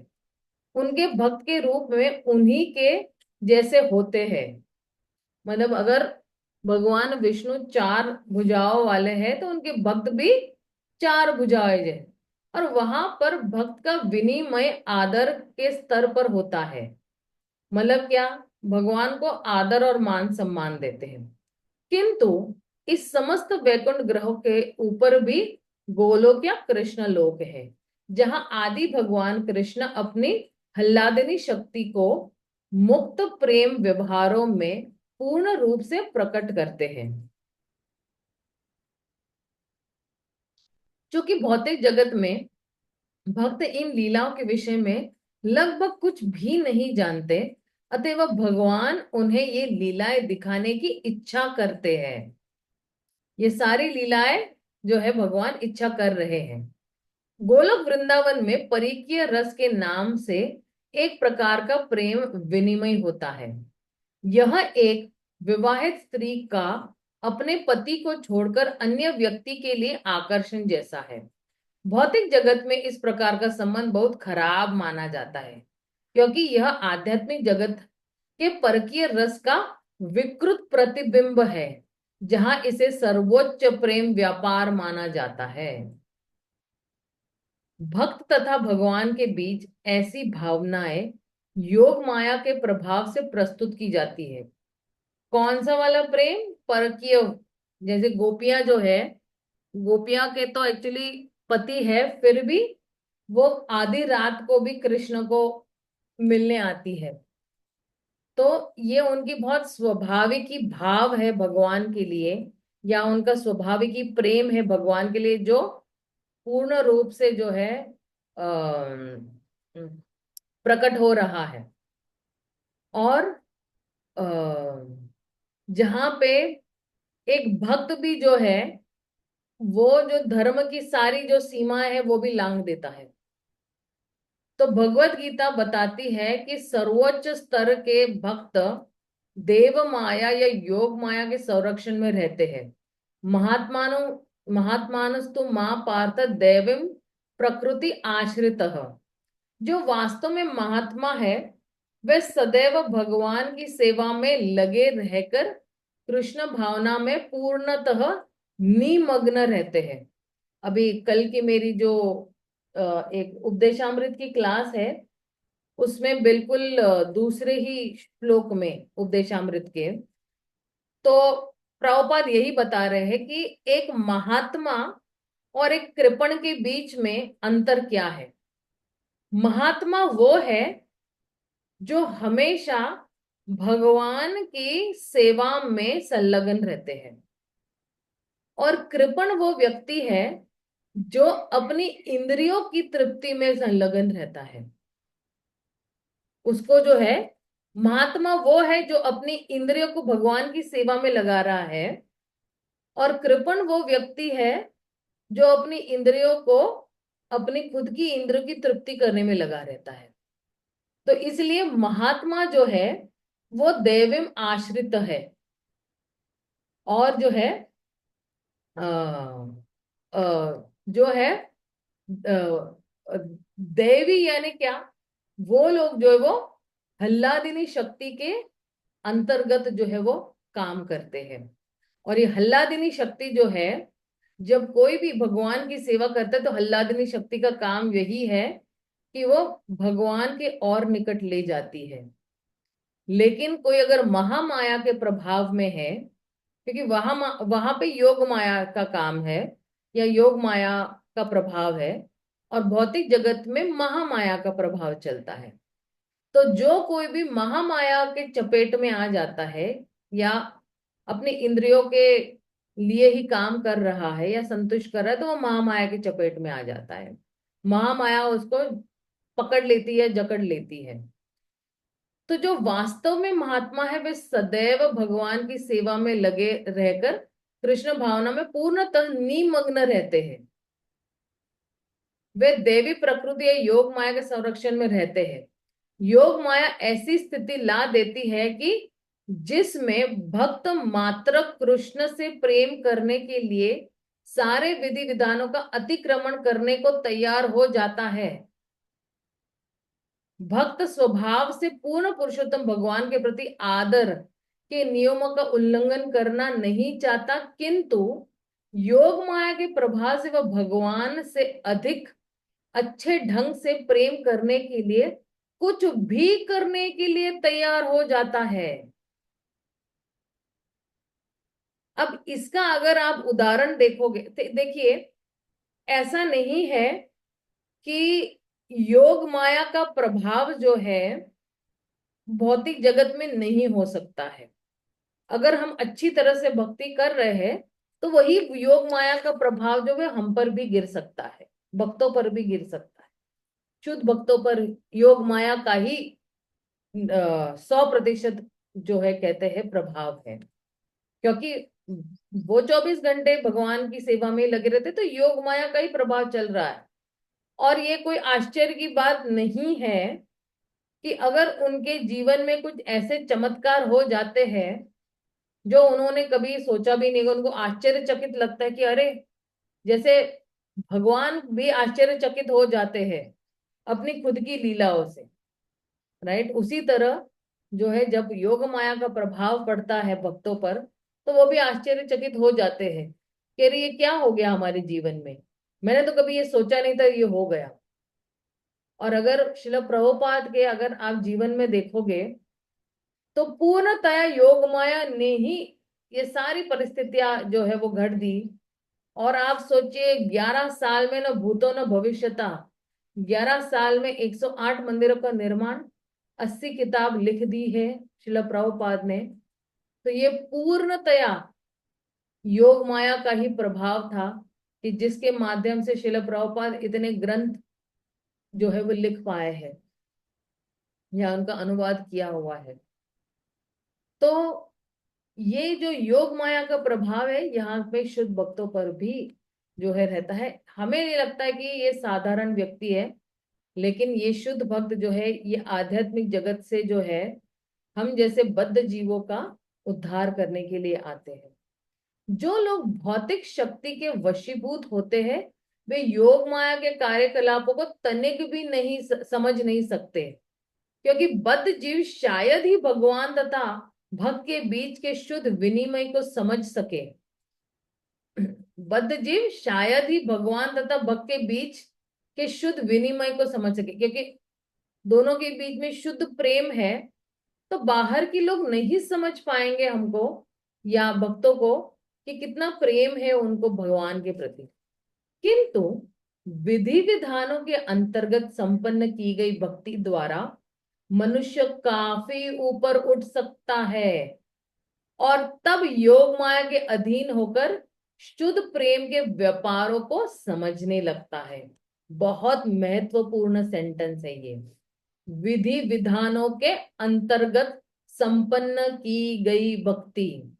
Speaker 2: उनके भक्त के रूप में उन्हीं के जैसे होते हैं। मतलब अगर भगवान विष्णु 4 भुजाओं वाले हैं तो उनके भक्त भी 4 भुजाएं जैसे। और वहां पर भक्त का विनिमय आदर के स्तर पर होता है। मतलब क्या, भगवान को आदर और मान सम्मान देते हैं, किंतु इस समस्त वैकुंठ ग्रहों के ऊपर भी गोलोक या कृष्ण लोक है, जहां आदि भगवान कृष्ण अपनी हल्लादिनी शक्ति को मुक्त प्रेम व्यवहारों में पूर्ण रूप से प्रकट करते हैं। क्योंकि भौतिक जगत में भक्त इन लीलाओं के विषय में लगभग कुछ भी नहीं जानते, अतएव भगवान उन्हें ये लीलाएं दिखाने की इच्छा करते हैं। ये सारी लीलाएं जो है भगवान इच्छा कर रहे हैं। गोलोक वृंदावन में परिकीय रस के नाम से एक प्रकार का प्रेम विनिमय होता है, यह एक विवाहित स्त्री का अपने पति को छोड़कर अन्य व्यक्ति के लिए आकर्षण जैसा है। भौतिक जगत में इस प्रकार का संबंध बहुत खराब माना जाता है, क्योंकि यह आध्यात्मिक जगत के परकीय रस का विकृत प्रतिबिंब है, जहां इसे सर्वोच्च प्रेम व्यापार माना जाता है। भक्त तथा भगवान के बीच ऐसी भावनाएं योग माया के प्रभाव से प्रस्तुत की जाती है। कौन सा वाला प्रेम? परकीय। जैसे गोपियां जो है, गोपियां के तो एक्चुअली पति है, फिर भी वो आधी रात को भी कृष्ण को मिलने आती है। तो ये उनकी बहुत स्वाभाविक ही भाव है भगवान के लिए, या उनका स्वाभाविक ही प्रेम है भगवान के लिए, जो पूर्ण रूप से जो है प्रकट हो रहा है। और जहां पे एक भक्त भी जो है, वो जो धर्म की सारी जो सीमाएं है वो भी लांघ देता है। तो भगवत गीता बताती है कि सर्वोच्च स्तर के भक्त देव माया या योग माया के संरक्षण में रहते हैं। महात्मानस्तु मां पार्थ दैवम प्रकृति आश्रित। जो वास्तव में महात्मा है वे सदैव भगवान की सेवा में लगे रहकर कृष्ण भावना में पूर्णतः निमग्न रहते हैं। अभी कल की मेरी जो एक उपदेशामृत की क्लास है, उसमें बिल्कुल दूसरे ही श्लोक में उपदेशामृत के, तो प्रभुपाद यही बता रहे हैं कि एक महात्मा और एक कृपण के बीच में अंतर क्या है। महात्मा वो है जो हमेशा भगवान की सेवा में संलग्न रहते हैं, और कृपण वो व्यक्ति है जो अपनी इंद्रियों की तृप्ति में संलग्न रहता है। उसको जो है, महात्मा वो है जो अपनी इंद्रियों को भगवान की सेवा में लगा रहा है, और कृपण वो व्यक्ति है जो अपनी इंद्रियों को अपनी खुद की इंद्रियों की तृप्ति करने में लगा रहता है। तो इसलिए महात्मा जो है वो दैवम आश्रित है, और जो है जो है देवी यानी क्या, वो लोग जो है वो हल्लादिनी शक्ति के अंतर्गत जो है वो काम करते हैं। और ये हल्लादिनी शक्ति जो है, जब कोई भी भगवान की सेवा करता है तो हल्लादिनी शक्ति का काम यही है कि वो भगवान के और निकट ले जाती है। लेकिन कोई अगर महामाया के प्रभाव में है, क्योंकि वहां पे योग माया का काम है या योग माया का प्रभाव है, और भौतिक जगत में महामाया का प्रभाव चलता है। तो जो कोई भी महामाया के चपेट में आ जाता है या अपने इंद्रियों के लिए ही काम कर रहा है या संतुष्ट कर रहा है, तो वो महामाया के चपेट में आ जाता है। महामाया उसको पकड़ लेती है, जकड़ लेती है। तो जो वास्तव में महात्मा है वे सदैव भगवान की सेवा में लगे रहकर कृष्ण भावना में पूर्णतः निमग्न रहते हैं। वे देवी प्रकृति या योग माया के संरक्षण में रहते हैं। योग माया ऐसी स्थिति ला देती है कि जिसमें भक्त मात्र कृष्ण से प्रेम करने के लिए सारे विधि विधानों का अतिक्रमण करने को तैयार हो जाता है। भक्त स्वभाव से पूर्ण पुरुषोत्तम भगवान के प्रति आदर के नियमों का उल्लंघन करना नहीं चाहता, किंतु योग माया के प्रभाव से वह भगवान से अधिक अच्छे ढंग से प्रेम करने के लिए कुछ भी करने के लिए तैयार हो जाता है। अब इसका अगर आप उदाहरण देखोगे, देखिए ऐसा नहीं है कि योग माया का प्रभाव जो है भौतिक जगत में नहीं हो सकता है। अगर हम अच्छी तरह से भक्ति कर रहे हैं तो वही योग माया का प्रभाव जो है हम पर भी गिर सकता है, भक्तों पर भी गिर सकता है। शुद्ध भक्तों पर योग माया का ही 100% जो है कहते हैं प्रभाव है, क्योंकि वो 24 घंटे भगवान की सेवा में लगे रहते, तो योग माया का ही प्रभाव चल रहा है। और ये कोई आश्चर्य की बात नहीं है कि अगर उनके जीवन में कुछ ऐसे चमत्कार हो जाते हैं जो उन्होंने कभी सोचा भी नहीं, उनको आश्चर्यचकित लगता है कि अरे, जैसे भगवान भी आश्चर्यचकित हो जाते हैं अपनी खुद की लीलाओं से, राइट। उसी तरह जो है जब योग माया का प्रभाव पड़ता है भक्तों पर, तो वो भी आश्चर्यचकित हो जाते हैं कि अरे ये क्या हो गया हमारे जीवन में, मैंने तो कभी ये सोचा नहीं था, ये हो गया। और अगर शिल प्रभुपाद के अगर आप जीवन में देखोगे तो पूर्णतया योग माया ने ही ये सारी परिस्थितियां जो है वो घट दी। और आप सोचिए 11 साल में न भूतो न भविष्यता, 11 साल में 108 मंदिरों का निर्माण, 80 किताब लिख दी है शिल प्रभुपाद ने। तो ये पूर्णतया योग माया का ही प्रभाव था कि जिसके माध्यम से शिल प्रभुपाद इतने ग्रंथ जो है वो लिख पाए हैं या उनका अनुवाद किया हुआ है। तो ये जो योग माया का प्रभाव है यहाँ पे शुद्ध भक्तों पर भी जो है रहता है। हमें नहीं लगता है कि ये साधारण व्यक्ति है, लेकिन ये शुद्ध भक्त जो है ये आध्यात्मिक जगत से जो है हम जैसे बद्ध जीवों का उद्धार करने के लिए आते हैं। जो लोग भौतिक शक्ति के वशीभूत होते हैं वे योग माया के कार्यकलापों को तनिक भी नहीं समझ नहीं सकते, क्योंकि बद्ध जीव शायद ही भगवान तथा भक्त के बीच के शुद्ध विनिमय को समझ सके। बद्ध जीव शायद ही भगवान तथा भक्त के बीच के शुद्ध विनिमय को समझ सके, क्योंकि दोनों के बीच में शुद्ध प्रेम है। तो बाहर के लोग नहीं समझ पाएंगे हमको या भक्तों को कि कितना प्रेम है उनको भगवान के प्रति। किंतु विधि विधानों के अंतर्गत संपन्न की गई भक्ति द्वारा मनुष्य काफी ऊपर उठ सकता है और तब योग माया के अधीन होकर शुद्ध प्रेम के व्यापारों को समझने लगता है। बहुत महत्वपूर्ण सेंटेंस है ये, विधि विधानों के अंतर्गत संपन्न की गई भक्ति।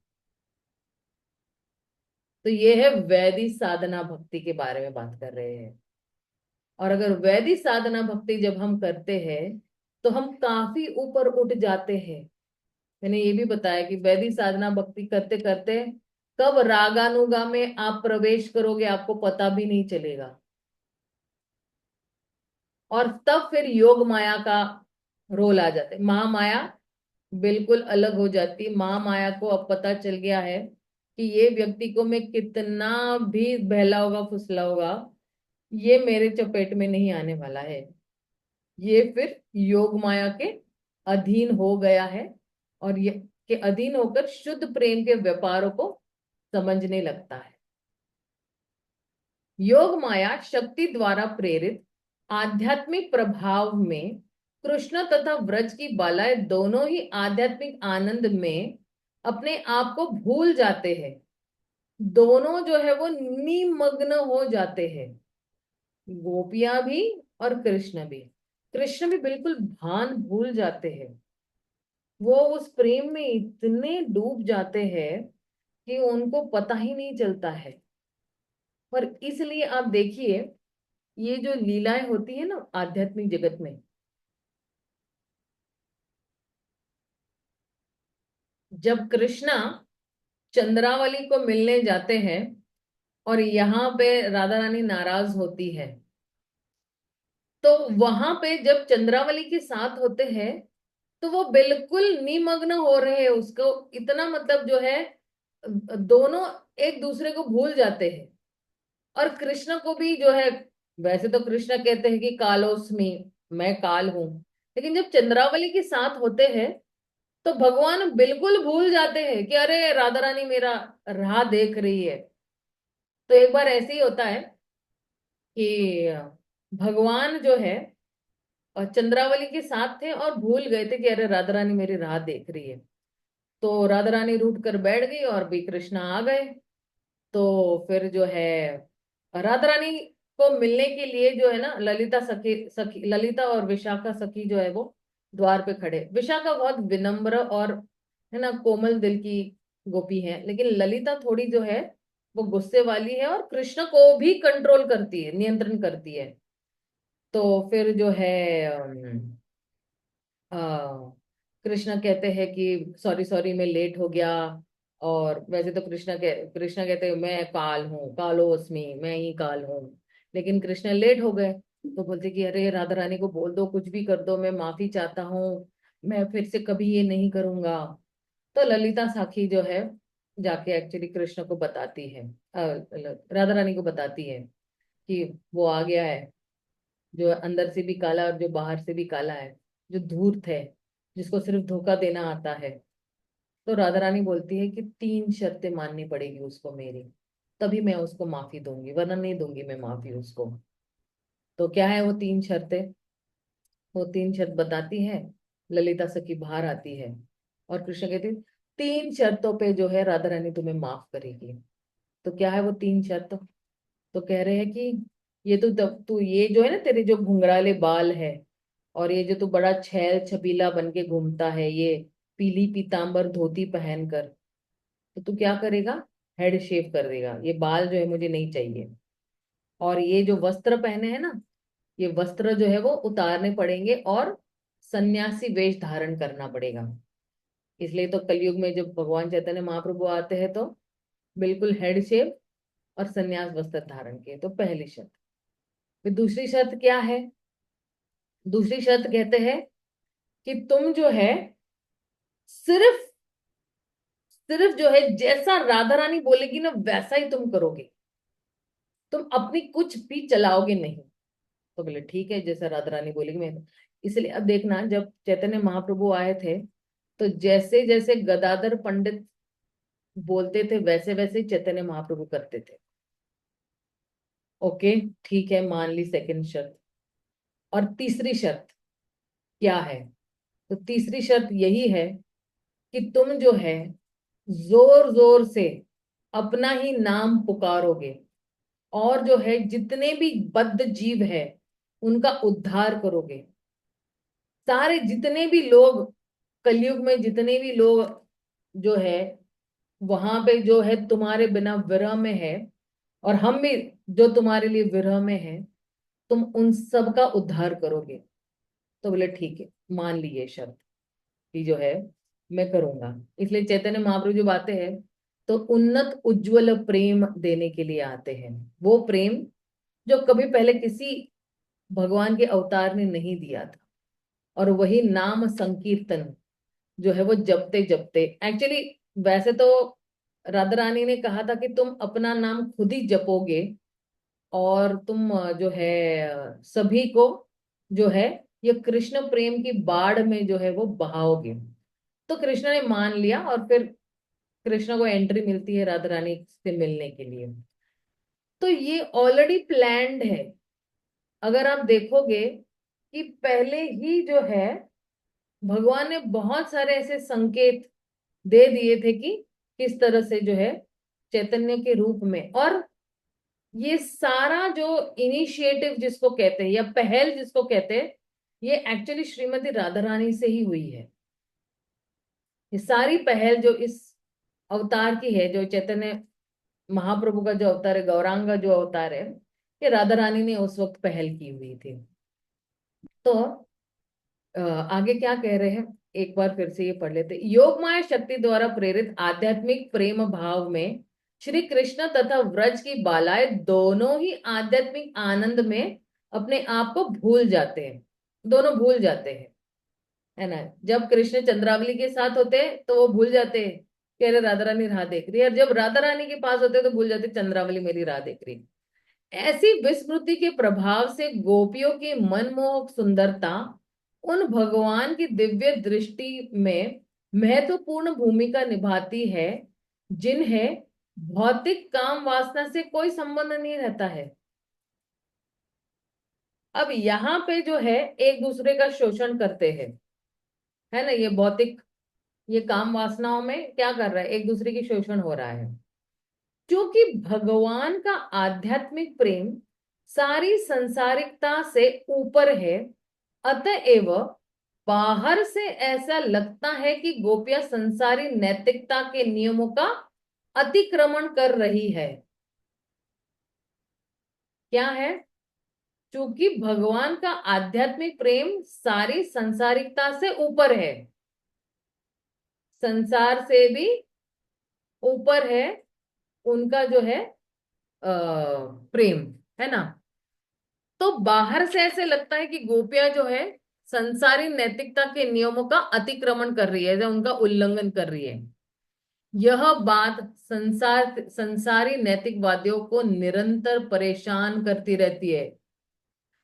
Speaker 2: तो ये है वैदिक साधना भक्ति के बारे में बात कर रहे हैं। और अगर वैदिक साधना भक्ति जब हम करते हैं तो हम काफी ऊपर उठ जाते हैं। मैंने ये भी बताया कि वैदिक साधना भक्ति करते करते कब रागानुगा में आप प्रवेश करोगे आपको पता भी नहीं चलेगा। और तब फिर योग माया का रोल आ जाता है। महामाया बिल्कुल अलग हो जाती। महामाया को अब पता चल गया है कि ये व्यक्ति को मैं कितना भी बहला होगा फुसला होगा, ये मेरे चपेट में नहीं आने वाला है। ये फिर योग माया के अधीन हो गया है और ये के अधीन होकर शुद्ध प्रेम के व्यापारों को समझने लगता है। योग माया शक्ति द्वारा प्रेरित आध्यात्मिक प्रभाव में कृष्ण तथा ब्रज की बालाएं दोनों ही आध्यात्मिक आनंद में अपने आप को भूल जाते हैं। दोनों जो है वो निमग्न हो जाते हैं, गोपियां भी और कृष्ण भी। कृष्ण भी बिल्कुल भान भूल जाते हैं, वो उस प्रेम में इतने डूब जाते हैं कि उनको पता ही नहीं चलता है। और इसलिए आप देखिए ये जो लीलाएं होती है ना आध्यात्मिक जगत में, जब कृष्णा चंद्रावली को मिलने जाते हैं और यहाँ पे राधा रानी नाराज होती है, तो वहां पे जब चंद्रावली के साथ होते हैं तो वो बिल्कुल निमग्न हो रहे हैं, उसको इतना मतलब जो है दोनों एक दूसरे को भूल जाते हैं। और कृष्ण को भी जो है, वैसे तो कृष्ण कहते हैं कि कालोस्मी, मैं काल हूं, लेकिन जब चंद्रावली के साथ होते हैं तो भगवान बिल्कुल भूल जाते हैं कि अरे राधा रानी मेरा राह देख रही है। तो एक बार ऐसे ही होता है कि भगवान जो है और चंद्रावली के साथ थे और भूल गए थे कि अरे राधा रानी मेरी राह देख रही है। तो राधा रानी रूठ कर बैठ गई और भी कृष्णा आ गए। तो फिर जो है राधा रानी को मिलने के लिए जो है ना ललिता सखी सखी ललिता और विशाखा सखी जो है वो द्वार पे खड़े। विशाखा बहुत विनम्र और है ना कोमल दिल की गोपी है, लेकिन ललिता थोड़ी जो है वो गुस्से वाली है और कृष्ण को भी कंट्रोल करती है, नियंत्रण करती है। तो फिर जो है कृष्ण कहते हैं कि सॉरी सॉरी मैं लेट हो गया। और वैसे तो कृष्ण कहते हैं मैं काल हूँ, कालोस्मि, मैं ही काल हूँ। लेकिन कृष्ण लेट हो गए तो बोलते कि अरे राधा रानी को बोल दो, कुछ भी कर दो, मैं माफी चाहता हूँ, मैं फिर से कभी ये नहीं करूंगा। तो ललिता साखी जो है जाके एक्चुअली कृष्ण को बताती है, राधा रानी को बताती है कि वो आ गया है, जो अंदर से भी काला और जो बाहर से भी काला है, जो धूर्त है, जिसको सिर्फ धोखा देना आता है। तो राधा रानी बोलती है कि 3 शर्तें माननी पड़ेगी उसको मेरी, तभी मैं उसको माफी दूंगी, वरना नहीं दूंगी मैं माफी उसको। तो क्या है वो 3 शर्तें? वो 3 शर्त बताती है। ललिता सखी बाहर आती है और कृष्ण कहते हैं 3 शर्तों पे जो है राधा रानी तुम्हें माफ करेगी। तो क्या है वो 3 शर्त? तो कह रहे हैं कि ये तो तू ये जो है ना, तेरे जो घुंघराले बाल है, और ये जो तू बड़ा छैल छबीला बन के घूमता है, ये पीली पीतांबर धोती पहनकर, तो तू क्या करेगा? हेड शेव कर देगा, ये बाल जो है मुझे नहीं चाहिए। और ये जो वस्त्र पहने हैं ना, ये वस्त्र जो है वो उतारने पड़ेंगे और सन्यासी वेश धारण करना पड़ेगा। इसलिए तो कलयुग में जब भगवान चैतन्य महाप्रभु आते हैं तो बिल्कुल हेड शेव और सन्यास वस्त्र धारण किए। तो पहली शर्त। फिर दूसरी शर्त क्या है? दूसरी शर्त कहते हैं कि तुम जो है सिर्फ सिर्फ जो है जैसा राधा रानी बोलेगी ना वैसा ही तुम करोगे, तुम अपनी कुछ भी चलाओगे नहीं। तो बोले ठीक है, जैसा राधा रानी बोलेगी मैं। इसलिए अब देखना, जब चैतन्य महाप्रभु आए थे तो जैसे जैसे गदाधर पंडित बोलते थे वैसे वैसे ही चैतन्य महाप्रभु करते थे। ओके, ठीक है, मान ली सेकंड शर्त। और तीसरी शर्त क्या है? तो तीसरी शर्त यही है कि तुम जो है जोर जोर से अपना ही नाम पुकारोगे, और जो है जितने भी बद्ध जीव है उनका उद्धार करोगे। सारे जितने भी लोग कलयुग में, जितने भी लोग जो है वहां पे जो है तुम्हारे बिना विरह में है, और हम भी जो तुम्हारे लिए विरह में है, तुम उन सब का उद्धार करोगे। तो बोले ठीक है, मान ली ये शर्त कि जो है मैं करूंगा। इसलिए चैतन्य महाप्रभु जब आते हैं तो उन्नत उज्जवल प्रेम देने के लिए आते हैं। वो प्रेम जो कभी पहले किसी भगवान के अवतार ने नहीं दिया था। और वही नाम संकीर्तन जो है वो जपते जपते एक्चुअली, वैसे तो राधा रानी ने कहा था कि तुम अपना नाम खुद ही जपोगे, और तुम जो है सभी को जो है ये कृष्ण प्रेम की बाढ़ में जो है वो बहाओगे। तो कृष्ण ने मान लिया, और फिर कृष्ण को एंट्री मिलती है राधा रानी से मिलने के लिए। तो ये ऑलरेडी प्लान्ड है। अगर आप देखोगे कि पहले ही जो है भगवान ने बहुत सारे ऐसे संकेत दे दिए थे कि किस तरह से जो है चैतन्य के रूप में, और ये सारा जो इनिशिएटिव जिसको कहते हैं या पहल जिसको कहते हैं, ये एक्चुअली श्रीमती राधा रानी से ही हुई है। ये सारी पहल जो इस अवतार की है, जो चैतन्य महाप्रभु का जो अवतार है, गौरांग का जो अवतार है, ये राधा रानी ने उस वक्त पहल की हुई थी। तो आगे क्या कह रहे हैं, एक बार फिर से ये पढ़ लेते। योग माया शक्ति द्वारा प्रेरित आध्यात्मिक प्रेम भाव में श्री कृष्ण तथा व्रज की बालाएं दोनों ही आध्यात्मिक आनंद में अपने आप को भूल जाते हैं। दोनों भूल जाते हैं, है ना। जब कृष्ण चंद्रावली के साथ होते हैं तो वो भूल जाते हैं कि अरे राधा रानी राह देख रही है, और जब राधा रानी के पास होते हैं तो भूल जाते चंद्रावली मेरी राह देख रही है। ऐसी विस्मृति के प्रभाव से गोपियों की मनमोहक सुंदरता उन भगवान की दिव्य दृष्टि में महत्वपूर्ण भूमिका निभाती है, जिन्हें भौतिक काम वासना से कोई संबंध नहीं रहता है। अब यहाँ पे जो है एक दूसरे का शोषण करते हैं, है ना। ये भौतिक, ये काम वासनाओं में क्या कर रहा है, एक दूसरे की शोषण हो रहा है। क्योंकि भगवान का आध्यात्मिक प्रेम सारी संसारिकता से ऊपर है, अतएव बाहर से ऐसा लगता है कि गोपियां संसारी नैतिकता के नियमों का अतिक्रमण कर रही है। क्या है? क्योंकि भगवान का आध्यात्मिक प्रेम सारी संसारिकता से ऊपर है, संसार से भी ऊपर है उनका जो है प्रेम, है ना। तो बाहर से ऐसे लगता है कि गोपियां जो है संसारी नैतिकता के नियमों का अतिक्रमण कर रही है या उनका उल्लंघन कर रही है। यह बात संसारी नैतिकवादियों को निरंतर परेशान करती रहती है।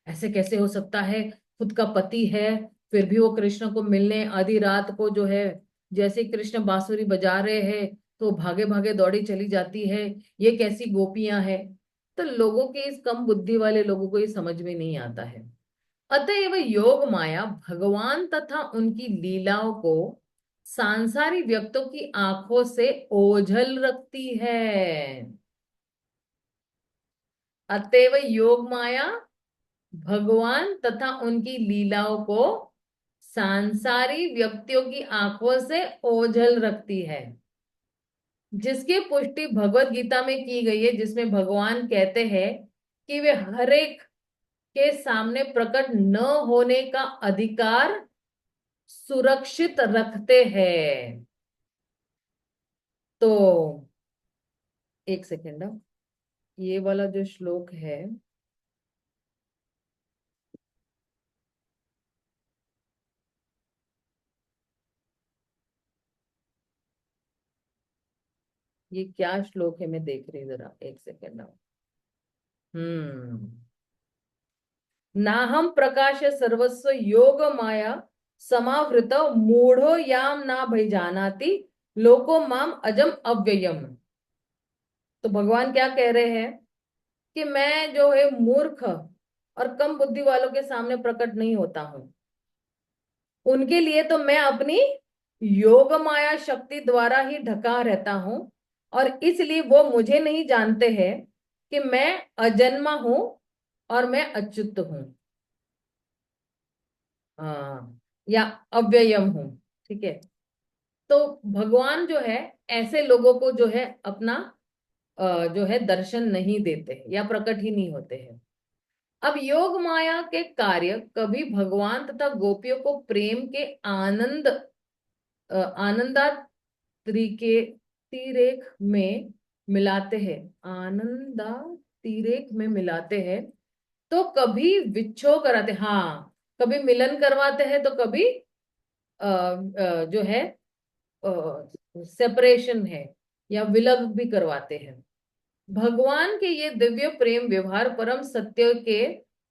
Speaker 2: ऐसे कैसे हो सकता है, खुद का पति है फिर भी वो कृष्ण को मिलने आधी रात को जो है, जैसे कृष्ण बांसुरी बजा रहे हैं तो भागे भागे दौड़ी चली जाती है, ये कैसी गोपियां हैं। तो लोगों के, इस कम बुद्धि वाले लोगों को ये समझ में नहीं आता है। अतएव योग माया भगवान तथा उनकी लीलाओं को सांसारिक व्यक्तों की आंखों से ओझल रखती है। अतएव योग माया भगवान तथा उनकी लीलाओं को सांसारिक व्यक्तियों की आंखों से ओझल रखती है, जिसकी पुष्टि भगवत गीता में की गई है, जिसमें भगवान कहते हैं कि वे हर एक के सामने प्रकट न होने का अधिकार सुरक्षित रखते हैं। तो एक सेकेंड, ये वाला जो श्लोक है, ये क्या श्लोक है मैं देख रही हूँ, जरा एक सेकेंड। हम्म, नाहम प्रकाश सर्वस्व योग माया समावृत मूढ़ो याम ना भैजानाति लोको माम अजम अव्ययम। तो भगवान क्या कह रहे हैं कि मैं जो है मूर्ख और कम बुद्धि वालों के सामने प्रकट नहीं होता हूं, उनके लिए तो मैं अपनी योग माया शक्ति द्वारा ही ढका रहता हूं, और इसलिए वो मुझे नहीं जानते हैं कि मैं अजन्मा हूं और मैं अच्युत हूं, हाँ, या अव्ययम हूं। ठीक है। तो भगवान जो है ऐसे लोगों को जो है अपना जो है दर्शन नहीं देते या प्रकट ही नहीं होते हैं। अब योग माया के कार्य कभी भगवान तथा गोपियों को प्रेम के आनंदातिरेक में मिलाते हैं, आनंदातिरेक में मिलाते हैं, तो कभी विच्छोह कराते, हाँ, कभी मिलन करवाते हैं तो कभी जो है सेपरेशन है या विलग भी करवाते हैं। भगवान के ये दिव्य प्रेम व्यवहार परम सत्य के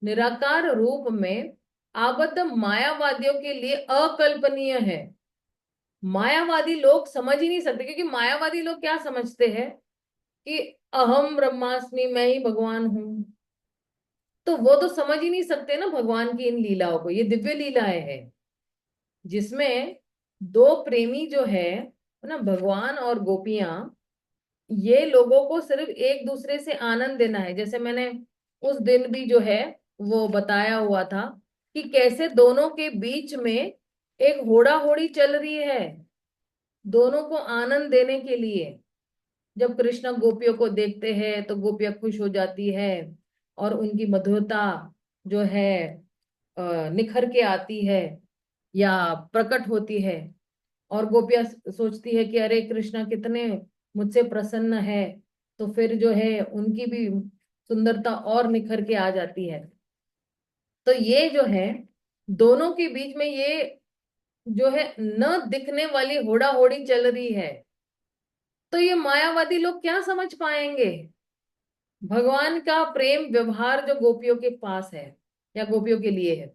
Speaker 2: निराकार रूप में आबद्ध मायावादियों के लिए अकल्पनीय है। मायावादी लोग समझ ही नहीं सकते, क्योंकि मायावादी लोग क्या समझते हैं कि अहम ब्रह्मास्मि, मैं ही भगवान हूं। तो वो तो समझ ही नहीं सकते ना भगवान की इन लीलाओं को। ये दिव्य लीलाएं हैं जिसमें दो प्रेमी जो है ना, भगवान और गोपियां, ये लोगों को सिर्फ एक दूसरे से आनंद देना है। जैसे मैंने उस दिन भी जो है वो बताया हुआ था कि कैसे दोनों के बीच में एक होड़ा होड़ी चल रही है, दोनों को आनंद देने के लिए। जब कृष्ण गोपियों को देखते हैं तो गोपियां खुश हो जाती है और उनकी मधुरता जो है निखर के आती है या प्रकट होती है, और गोपियां सोचती है कि अरे कृष्ण कितने मुझसे प्रसन्न है, तो फिर जो है उनकी भी सुंदरता और निखर के आ जाती है। तो ये जो है दोनों के बीच में ये जो है न दिखने वाली होड़ा होड़ी चल रही है। तो ये मायावादी लोग क्या समझ पाएंगे भगवान का प्रेम व्यवहार जो गोपियों के पास है या गोपियों के लिए है।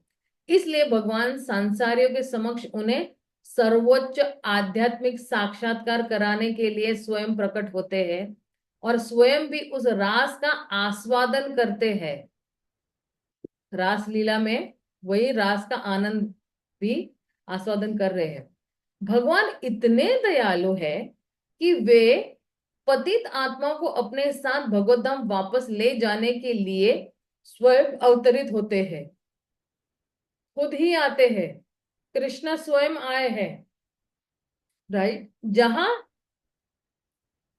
Speaker 2: इसलिए भगवान सांसारियों के समक्ष उन्हें सर्वोच्च आध्यात्मिक साक्षात्कार कराने के लिए स्वयं प्रकट होते हैं और स्वयं भी उस रास का आस्वादन करते हैं। रास लीला में वही रास का आनंद भी आस्वादन कर रहे हैं। भगवान इतने दयालु है कि वे पतित आत्माओं को अपने साथ भगवत धाम वापस ले जाने के लिए स्वयं अवतरित होते हैं, खुद ही आते हैं। कृष्ण स्वयं आए हैं, राइट। जहां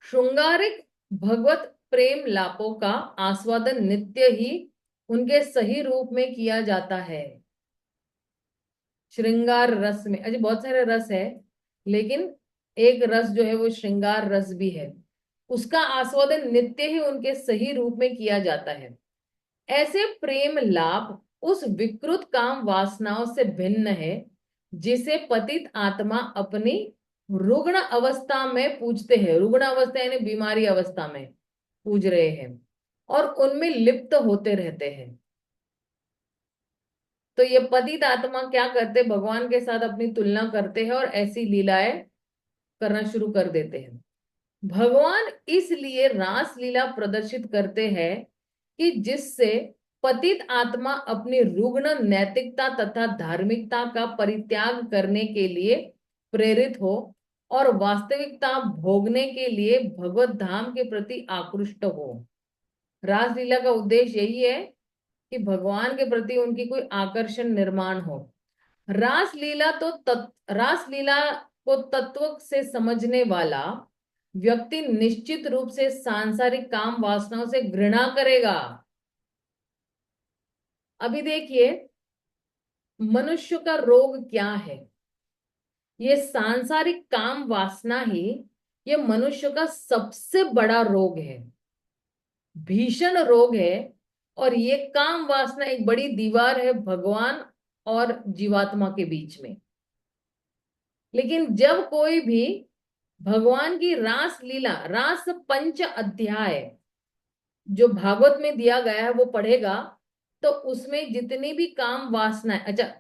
Speaker 2: श्रृंगारिक भगवत प्रेम लापों का आस्वादन नित्य ही उनके सही रूप में किया जाता है। श्रृंगार रस में, अजी बहुत सारे रस है, लेकिन एक रस जो है वो श्रृंगार रस भी है, उसका आस्वादन नित्य ही उनके सही रूप में किया जाता है। ऐसे प्रेम लाभ उस विकृत काम वासनाओं से भिन्न है जिसे पतित आत्मा अपनी रुग्ण अवस्था में पूजते हैं। रुग्ण अवस्था यानी बीमारी अवस्था में पूज रहे हैं और उनमें लिप्त होते रहते हैं। तो ये पतित आत्मा क्या करते, भगवान के साथ अपनी तुलना करते हैं और ऐसी लीलाएं करना शुरू कर देते हैं। भगवान इसलिए रास लीला प्रदर्शित करते हैं कि जिससे पतित आत्मा अपनी रुग्ण नैतिकता तथा धार्मिकता का परित्याग करने के लिए प्रेरित हो और वास्तविकता भोगने के लिए भगवत धाम के प्रति आकृष्ट हो। रासलीला का उद्देश्य यही है कि भगवान के प्रति उनकी कोई आकर्षण निर्माण हो। रासलीला को तत्व से समझने वाला व्यक्ति निश्चित रूप से सांसारिक काम वासनाओं से घृणा करेगा। अभी देखिए मनुष्य का रोग क्या है, ये सांसारिक काम वासना ही ये मनुष्य का सबसे बड़ा रोग है, भीषण रोग है। और ये काम वासना एक बड़ी दीवार है भगवान और जीवात्मा के बीच में। लेकिन जब कोई भी भगवान की रास लीला, रास पंच अध्याय जो भागवत में दिया गया है वो पढ़ेगा, तो उसमें जितनी भी काम वासना, अच्छा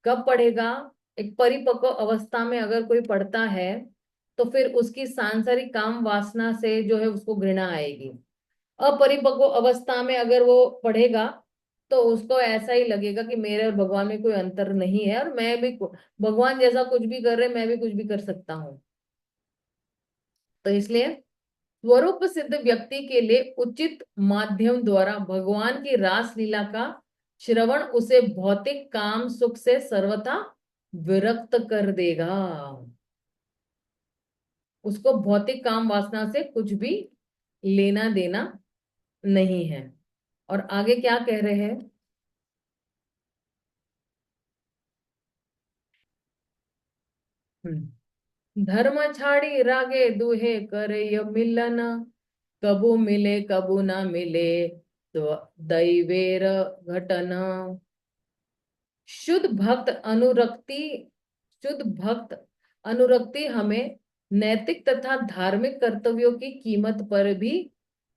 Speaker 2: कब पढ़ेगा, एक परिपक्व अवस्था में अगर कोई पढ़ता है तो फिर उसकी सांसारिक काम वासना से जो है उसको घृणा आएगी। अपरिपक्व अवस्था में अगर वो पढ़ेगा तो उसको ऐसा ही लगेगा कि मेरे और भगवान में कोई अंतर नहीं है और मैं भी भगवान जैसा कुछ भी कर रहे मैं भी कुछ भी कर सकता हूं। तो इसलिए स्वरूप सिद्ध व्यक्ति के लिए उचित माध्यम द्वारा भगवान की रास लीला का श्रवण उसे भौतिक काम सुख से सर्वथा विरक्त कर देगा। उसको भौतिक काम वासना से कुछ भी लेना देना नहीं है। और आगे क्या कह रहे हैं, धर्म छाड़ी रागे दुहे करे मिलन, कबू मिले कबू ना मिले तो दैवेर घटन। शुद्ध भक्त अनुरक्ति शुद्ध भक्त अनुरक्ति हमें नैतिक तथा धार्मिक कर्तव्यों की कीमत पर भी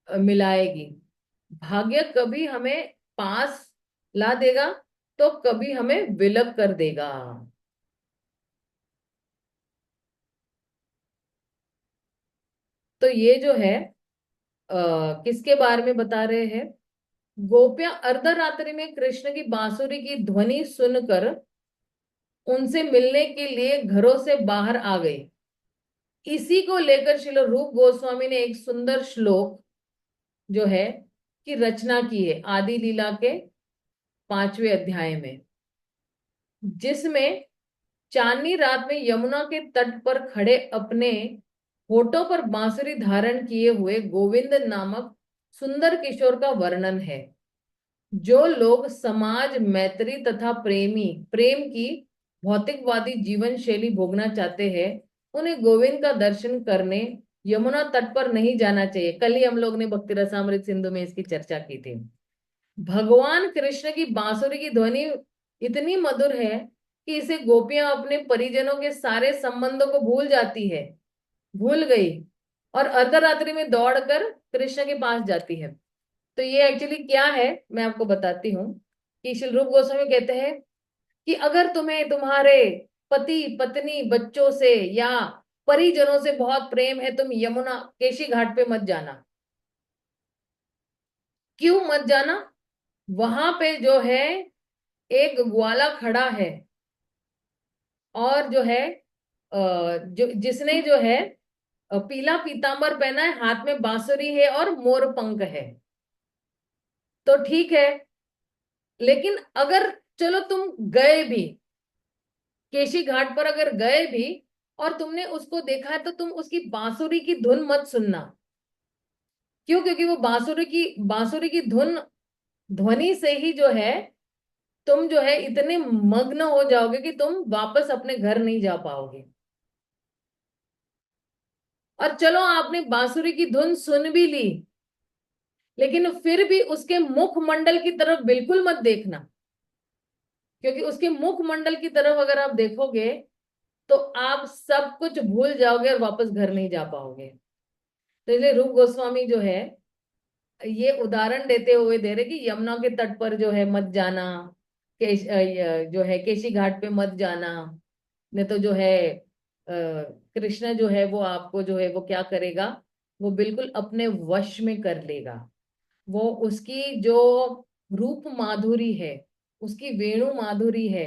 Speaker 2: मिलाएगी। भाग्य कभी हमें पास ला देगा तो कभी हमें विलग कर देगा। तो ये जो है किसके बारे में बता रहे हैं, गोपियां अर्धरात्रि में कृष्ण की बांसुरी की ध्वनि सुनकर उनसे मिलने के लिए घरों से बाहर आ गई। इसी को लेकर श्रील रूप गोस्वामी ने एक सुंदर श्लोक जो है की रचना की है आदि लीला के 5वें अध्याय में, जिसमें चांदनी रात में यमुना के तट पर खड़े अपने होठों पर बांसुरी धारण किए हुए गोविंद नामक सुंदर किशोर का वर्णन है। जो लोग समाज मैत्री तथा प्रेम की भौतिकवादी जीवन शैली भोगना चाहते हैं उन्हें गोविंद का दर्शन करने यमुना तट पर नहीं जाना चाहिए। कल ही हम लोग ने भक्ति रसामृत सिंधु में इसकी चर्चा की थी। भगवान कृष्ण की बांसुरी की ध्वनि इतनी मधुर है कि इसे गोपियां अपने परिजनों के सारे संबंधों को भूल गई और अर्धरात्रि में दौड़कर कृष्ण के पास जाती है। तो ये एक्चुअली क्या है मैं आपको बताती हूँ कि श्री रूप गोस्वामी कहते हैं कि अगर तुम्हें तुम्हारे पति पत्नी बच्चों से या परिजनों से बहुत प्रेम है, तुम यमुना केशी घाट पे मत जाना। क्यों मत जाना, वहां पे जो है एक ग्वाला खड़ा है और जो है जिसने जो है पीला पीतांबर पहना है, हाथ में बांसुरी है और मोर पंख है। तो ठीक है, लेकिन अगर चलो तुम गए भी केशी घाट पर, अगर गए भी और तुमने उसको देखा है तो तुम उसकी बांसुरी की धुन मत सुनना। क्यों? क्योंकि वो बांसुरी की धुन ध्वनि से ही जो है तुम जो है इतने मग्न हो जाओगे कि तुम वापस अपने घर नहीं जा पाओगे। और चलो आपने बांसुरी की धुन सुन भी ली, लेकिन फिर भी उसके मुखमंडल की तरफ बिल्कुल मत देखना, क्योंकि उसके मुखमंडल की तरफ अगर आप देखोगे तो आप सब कुछ भूल जाओगे और वापस घर नहीं जा पाओगे। तो इसलिए रूप गोस्वामी जो है ये उदाहरण देते हुए दे रहे कि यमुना के तट पर जो है मत जाना, जो है केशी घाट पे मत जाना, नहीं तो जो है कृष्ण जो है वो आपको जो है वो क्या करेगा, वो बिल्कुल अपने वश में कर लेगा। वो उसकी जो रूप माधुरी है, उसकी वेणु माधुरी है,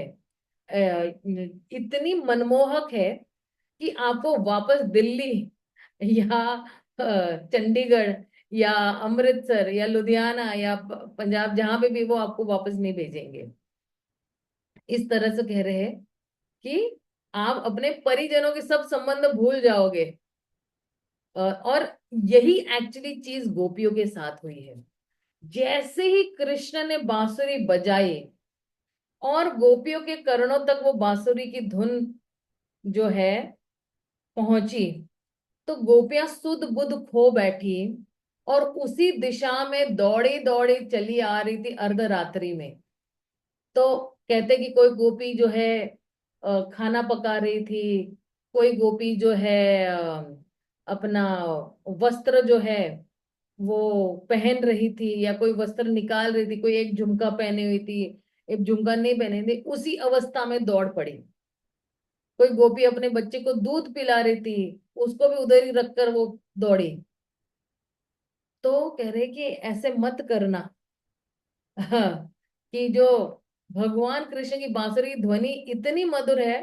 Speaker 2: इतनी मनमोहक है कि आपको वापस दिल्ली या चंडीगढ़ या अमृतसर या लुधियाना या पंजाब, जहां पे भी वो आपको वापस नहीं भेजेंगे। इस तरह से कह रहे हैं कि आप अपने परिजनों के सब संबंध भूल जाओगे। और यही एक्चुअली चीज गोपियों के साथ हुई है। जैसे ही कृष्ण ने बांसुरी बजाई और गोपियों के कर्णों तक वो बांसुरी की धुन जो है पहुंची, तो गोपियां सुध बुध खो बैठी और उसी दिशा में दौड़ी दौड़ी चली आ रही थी अर्धरात्रि में। तो कहते कि कोई गोपी जो है खाना पका रही थी, कोई गोपी जो है अपना वस्त्र जो है वो पहन रही थी, या कोई वस्त्र निकाल रही थी, कोई एक झुमका पहनी हुई थी, एक झुमका नहीं पहनी थी, उसी अवस्था में दौड़ पड़ी। कोई गोपी अपने बच्चे को दूध पिला रही थी, उसको भी उधर ही रखकर वो दौड़ी। तो कह रहे कि ऐसे मत करना। हाँ, कि जो भगवान कृष्ण की बांसुरी की ध्वनि इतनी मधुर है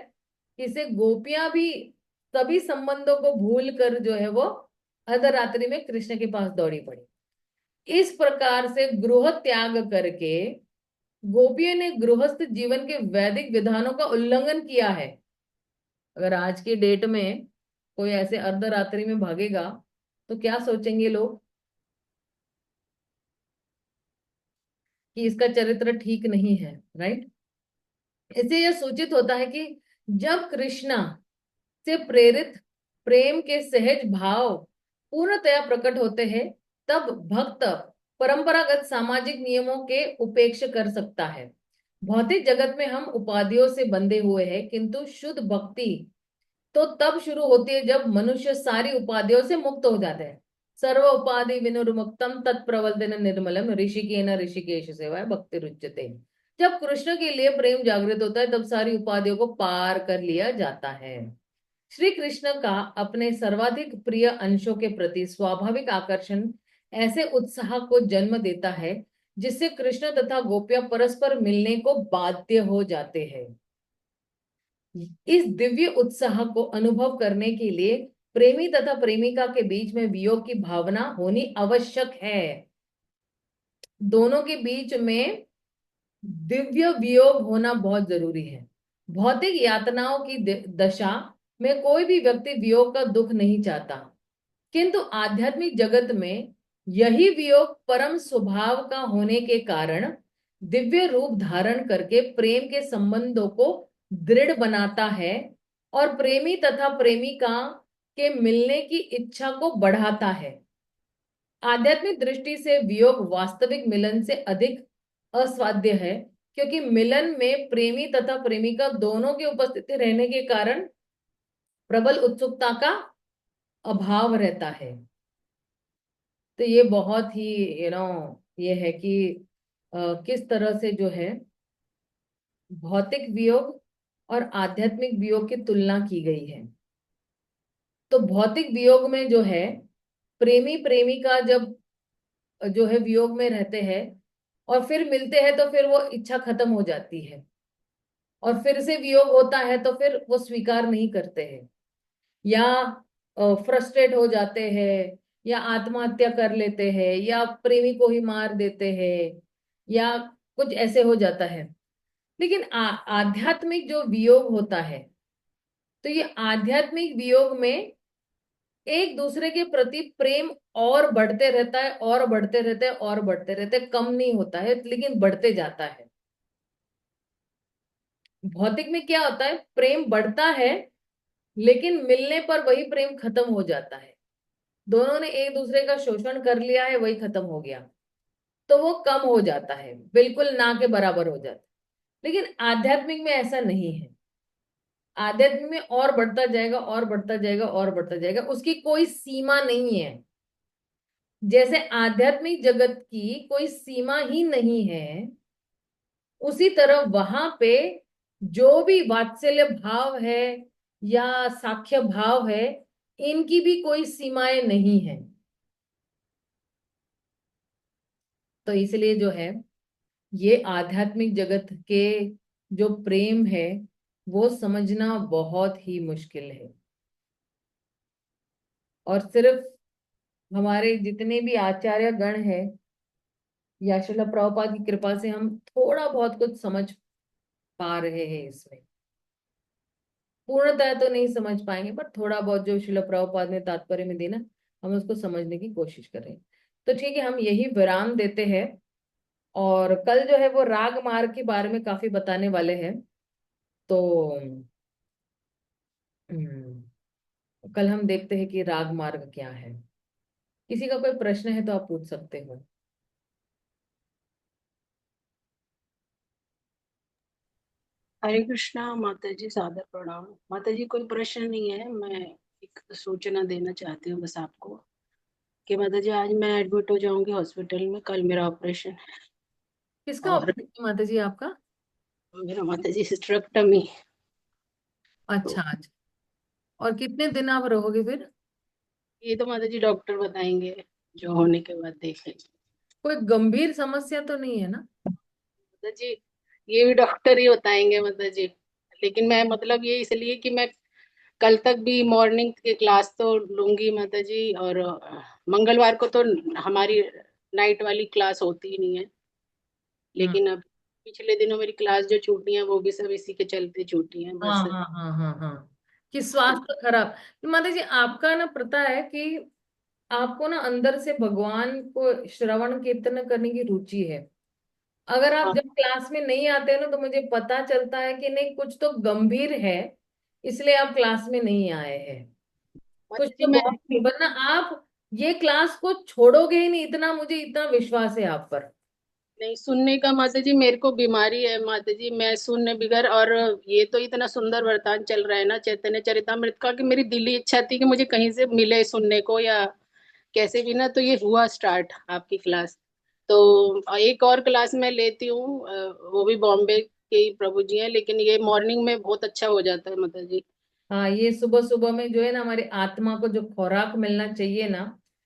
Speaker 2: कि इसे गोपियां भी सभी संबंधों को भूल कर जो है वो अर्धरात्रि में कृष्ण के पास दौड़ी पड़ी। इस प्रकार से गृह त्याग करके गोपियों ने गृहस्थ जीवन के वैदिक विधानों का उल्लंघन किया है। अगर आज की डेट में कोई ऐसे अर्धरात्रि में भागेगा तो क्या सोचेंगे लोग कि इसका चरित्र ठीक नहीं है, राइट। इससे यह सूचित होता है कि जब कृष्णा से प्रेरित प्रेम के सहज भाव पूर्णतया प्रकट होते हैं, तब भक्त परंपरागत सामाजिक नियमों के उपेक्षा कर सकता है। भौतिक जगत में हम उपाधियों से बंधे हुए हैं, किंतु शुद्ध भक्ति तो तब शुरू होती है जब मनुष्य सारी उपाधियों से मुक्त हो जाते हैं। सर्व उपाधि विनुर्मुक्तम तत्प्रवर्तन निर्मलम ऋषिकेन ऋषिकेश सेवा भक्ति रुच्यते। जब कृष्ण के लिए प्रेम जागृत होता है तब सारी उपाधियों को पार कर लिया जाता है। श्री कृष्ण का अपने सर्वाधिक प्रिय अंशों के प्रति स्वाभाविक आकर्षण ऐसे उत्साह को जन्म देता है जिससे कृष्ण तथा गोपियां परस्पर मिलने को बाध्य हो जाते हैं। इस दिव्य उत्साह को अनुभव करने के लिए प्रेमी तथा प्रेमिका के बीच में वियोग की भावना होनी आवश्यक है। दोनों के बीच में दिव्य वियोग होना बहुत जरूरी है। भौतिक यातनाओं की दशा में कोई भी व्यक्ति वियोग का दुख नहीं चाहता, किंतु आध्यात्मिक जगत में यही वियोग परम स्वभाव का होने के कारण दिव्य रूप धारण करके प्रेम के संबंधों को दृढ़ बनाता है और प्रेमी तथा प्रेमिका के मिलने की इच्छा को बढ़ाता है। आध्यात्मिक दृष्टि से वियोग वास्तविक मिलन से अधिक असाध्य है, क्योंकि मिलन में प्रेमी तथा प्रेमिका दोनों की उपस्थिति रहने के कारण प्रबल उत्सुकता का अभाव रहता है। तो ये बहुत ही ये है कि किस तरह से जो है भौतिक वियोग और आध्यात्मिक वियोग की तुलना की गई है। तो भौतिक वियोग में जो है प्रेमी प्रेमिका जब जो है वियोग में रहते हैं और फिर मिलते हैं तो फिर वो इच्छा खत्म हो जाती है, और फिर से वियोग होता है तो फिर वो स्वीकार नहीं करते हैं, या फ्रस्ट्रेट हो जाते हैं, या आत्महत्या कर लेते हैं, या प्रेमी को ही मार देते हैं, या कुछ ऐसे हो जाता है। लेकिन आध्यात्मिक जो वियोग होता है, तो ये आध्यात्मिक वियोग में एक दूसरे के प्रति प्रेम और बढ़ते रहता है, और बढ़ते रहते हैं, और बढ़ते रहते हैं, कम नहीं होता है लेकिन बढ़ते जाता है। भौतिक में क्या होता है, प्रेम बढ़ता है लेकिन मिलने पर वही प्रेम खत्म हो जाता है। दोनों ने एक दूसरे का शोषण कर लिया है, वही खत्म हो गया, तो वो कम हो जाता है, बिल्कुल ना के बराबर हो जाता है। लेकिन आध्यात्मिक में ऐसा नहीं है। आध्यात्मिक में और बढ़ता जाएगा, और बढ़ता जाएगा, और बढ़ता जाएगा, उसकी कोई सीमा नहीं है। जैसे आध्यात्मिक जगत की कोई सीमा ही नहीं है, उसी तरह वहां पे जो भी वात्सल्य भाव है या साख्य भाव है, इनकी भी कोई सीमाएं नहीं है। तो इसलिए जो है, ये आध्यात्मिक जगत के जो प्रेम है वो समझना बहुत ही मुश्किल है। और सिर्फ हमारे जितने भी आचार्य गण हैं या श्रील प्रभुपाद की कृपा से हम थोड़ा बहुत कुछ समझ पा रहे हैं इसमें। पूर्णतः तो नहीं समझ पाएंगे, पर थोड़ा बहुत जो श्रील प्रभुपाद ने तात्पर्य में दी ना, हम उसको समझने की कोशिश करें। तो ठीक है, हम यही विराम देते हैं। और कल जो है वो राग मार्ग के बारे में काफी बताने वाले हैं। तो कल हम देखते हैं कि राग मार्ग क्या है। किसी का कोई प्रश्न है तो आप पूछ सकते हो।
Speaker 1: हरे कृष्णा माता जी, सादर प्रणाम। माता जी कोई प्रश्न नहीं है, मैं एक सूचना देना चाहती हूँ बस आपको कि माता जी आज मैं एडमिट हो जाऊंगी हॉस्पिटल में, कल मेरा ऑपरेशन है।
Speaker 2: किसका
Speaker 1: और
Speaker 2: ऑपरेशन माता जी आपका?
Speaker 1: मेरा माता जी हिस्टेरेक्टमी। तो
Speaker 2: अच्छा अच्छा। और कितने दिन आप रहोगे फिर?
Speaker 1: ये तो माता जी डॉक्टर बताएंगे, जो होने के बाद देखेंगे।
Speaker 2: कोई गंभीर समस्या तो नहीं है ना?
Speaker 1: माता जी ये भी डॉक्टर ही बताएंगे माता जी। लेकिन मैं मतलब ये इसलिए कि मैं कल तक भी मॉर्निंग की क्लास तो लूंगी माता जी, और मंगलवार को तो हमारी नाइट वाली क्लास होती ही नहीं है।
Speaker 2: हम्म।
Speaker 1: लेकिन अब पिछले दिनों मेरी क्लास जो छूटी है वो भी सब इसी के चलते छूटी है
Speaker 2: हाँ
Speaker 1: बस।
Speaker 2: हाँ हाँ हाँ हाँ। कि स्वास्थ्य खराब। तो माता जी आपका ना पता है कि आपको ना अंदर से भगवान को श्रवण कीर्तन करने की रुचि है। अगर आप
Speaker 1: हाँ
Speaker 2: जब क्लास में नहीं आते हो ना, तो मुझे पता चलता है कि नहीं, कुछ तो गंभीर है, इसलिए आप क्लास में नहीं आए हैं। कुछ
Speaker 1: माता जी
Speaker 2: तो
Speaker 1: मैं
Speaker 2: बहुत, वरना आप ये क्लास को छोड़ोगे ही नहीं, इतना मुझे इतना विश्वास है आप पर।
Speaker 1: नहीं सुनने का माता जी, मेरे को बीमारी है माता जी, मैं सुनने बिगर। और ये तो इतना सुंदर वरदान चल रहा है ना चैतन्य चरितमृत का, कि मेरी दिली इच्छा थी कि मुझे कहीं से मिले सुनने को या कैसे भी ना, तो ये हुआ स्टार्ट आपकी क्लास। तो एक और क्लास मैं लेती हूँ, वो भी बॉम्बे के ही प्रभु जी हैं, लेकिन ये मॉर्निंग में बहुत अच्छा हो जाता है माता जी।
Speaker 2: हाँ, ये सुबह सुबह में जो है ना, हमारी आत्मा को जो खुराक मिलना चाहिए ना।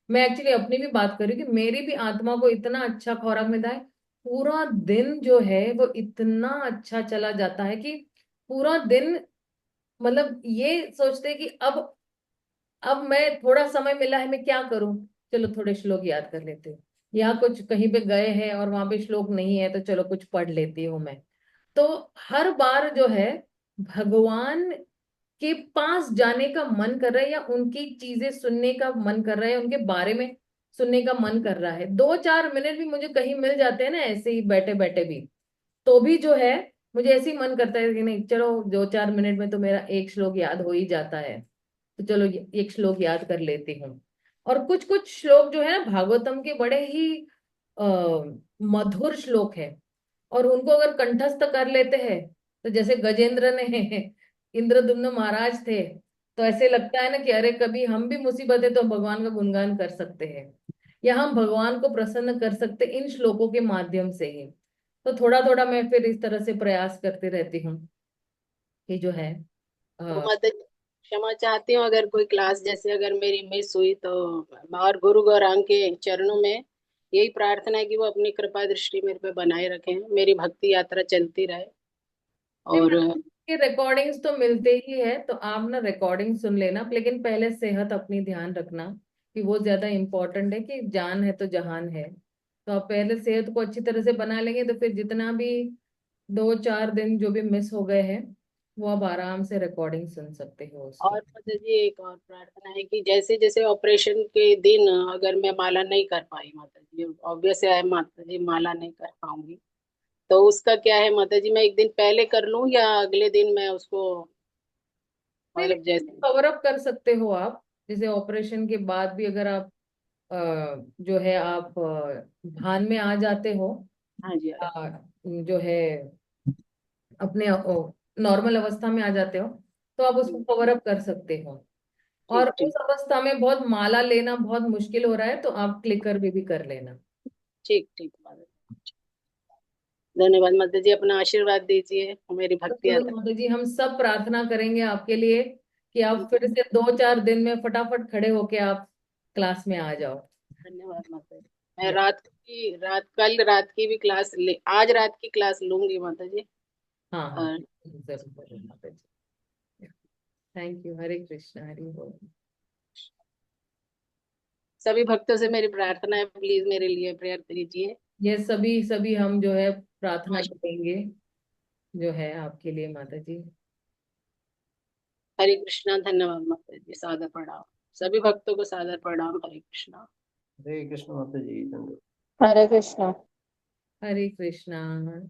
Speaker 2: मैं एक्चुअली अपनी भी बात कर रही हूँ कि मेरी भी आत्मा को इतना अच्छा खुराक मिलता है। पूरा दिन जो है वो इतना अच्छा चला जाता है कि पूरा दिन, मतलब ये सोचते हैं कि अब मैं थोड़ा समय मिला है, मैं क्या करूं, चलो थोड़े श्लोक याद कर लेते हैं। या कुछ कहीं पे गए हैं और वहां पे श्लोक नहीं है, तो चलो कुछ पढ़ लेती हूँ मैं। तो हर बार जो है, भगवान के पास जाने का मन कर रहा है, या उनकी चीजें सुनने का मन कर रहा है, उनके बारे में सुनने का मन कर रहा है। 2-4 मिनट भी मुझे कहीं मिल जाते हैं ना, ऐसे ही बैठे बैठे भी, तो भी जो है मुझे ऐसे ही मन करता है कि नहीं, चलो 2-4 मिनट में तो मेरा एक श्लोक याद हो ही जाता है, तो चलो एक श्लोक याद कर लेती हूँ। और कुछ कुछ श्लोक जो है ना भागवतम के, बड़े ही आ, मधुर श्लोक है। और उनको अगर कंठस्थ कर लेते हैं, तो जैसे गजेंद्र ने इंद्रदुम्न महाराज थे, तो ऐसे लगता है ना कि अरे कभी हम भी मुसीबत है तो भगवान का गुणगान कर सकते हैं, या हम भगवान को प्रसन्न कर सकते इन श्लोकों के माध्यम से ही। तो थोड़ा थोड़ा मैं फिर इस तरह से प्रयास करती रहती हूँ कि जो है
Speaker 1: तो
Speaker 2: आ,
Speaker 1: माता जी क्षमा चाहती हूँ अगर कोई क्लास जैसे अगर मेरी मिस हुई तो। और गुरु गौरांग के चरणों में यही प्रार्थना है कि वो अपनी कृपा दृष्टि मेरे पे बनाए रखें, मेरी भक्ति यात्रा चलती रहे।
Speaker 2: नहीं,
Speaker 1: और
Speaker 2: मतलब के रिकॉर्डिंग्स तो मिलते ही है, तो आप ना रिकॉर्डिंग सुन लेना, लेकिन पहले सेहत अपनी ध्यान रखना, कि वो ज्यादा इंपॉर्टेंट है, कि जान है तो जहान है। तो आप पहले सेहत को अच्छी तरह से बना लेंगे, तो फिर जितना भी 2-4 दिन जो भी मिस हो गए हैं, वो आप आराम से रिकॉर्डिंग सुन सकते हो
Speaker 1: और
Speaker 2: उसकी।
Speaker 1: माता जी एक और प्रार्थना है कि जैसे जैसे ऑपरेशन के दिन अगर मैं माला नहीं कर पाई माता जी, ऑब्वियस है माता जी माला नहीं कर पाऊंगी, तो उसका क्या है माता जी, मैं एक दिन पहले कर लूं या अगले दिन मैं उसको
Speaker 2: नहीं
Speaker 1: मतलब
Speaker 2: नहीं,
Speaker 1: जैसे।
Speaker 2: कवर अप कर सकते हो आप। जैसे ऑपरेशन के बाद भी अगर आप जो है आप भान में आ जाते हो,
Speaker 1: हाँ जी हाँ जी।
Speaker 2: जो है अपने नॉर्मल अवस्था में आ जाते हो, तो आप उसको कवर अप कर सकते हो। और
Speaker 1: ठीक
Speaker 2: उस
Speaker 1: ठीक।
Speaker 2: अवस्था में बहुत माला लेना बहुत मुश्किल हो रहा है, तो आप क्लिकर भी कर लेना।
Speaker 1: ठीक ठीक माता जी। धन्यवाद माता जी, अपना आशीर्वाद दीजिए, मेरी
Speaker 2: तो
Speaker 1: भक्ति
Speaker 2: चलो
Speaker 1: आता
Speaker 2: माता जी, हम सब प्रार्थना करेंगे आपके लिए कि आप फिर से 2-4 दिन में फटाफट खड़े होके आप क्लास में आ जाओ।
Speaker 1: धन्यवाद माता जी। मैं कल रात की भी क्लास ले, आज रात की क्लास लूंगी माता जी।
Speaker 2: हाँ हाँ,
Speaker 1: और
Speaker 2: जरूर जरूर माता जी। Thank you. हरे कृष्णा, हरि बोल।
Speaker 1: सभी भक्तों से मेरी प्रार्थना है, प्लीज मेरे लिए प्रेयर कीजिए।
Speaker 2: ये सभी सभी हम जो है प्रार्थना
Speaker 1: आज
Speaker 2: करेंगे जो है आपके लिए माता जी।
Speaker 1: हरे कृष्णा, धन्यवाद माता जी, सादर प्रणाम। सभी भक्तों को सादर प्रणाम, हरे कृष्णा।
Speaker 3: हरे कृष्ण माता जी, धन्यवाद।
Speaker 1: हरे कृष्णा।
Speaker 2: हरे कृष्णा।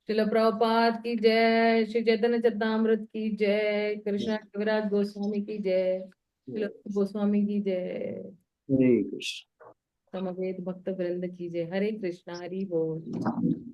Speaker 2: शिल प्रभुपाद की जय, श्री चैतन्य चरितामृत की जय, कृष्णा कविराज गोस्वामी की जय, शिल गोस्वामी की जय,
Speaker 3: हरे कृष्ण।
Speaker 2: समवेत भक्त वृंद की जय। हरे कृष्णा, हरि बोल।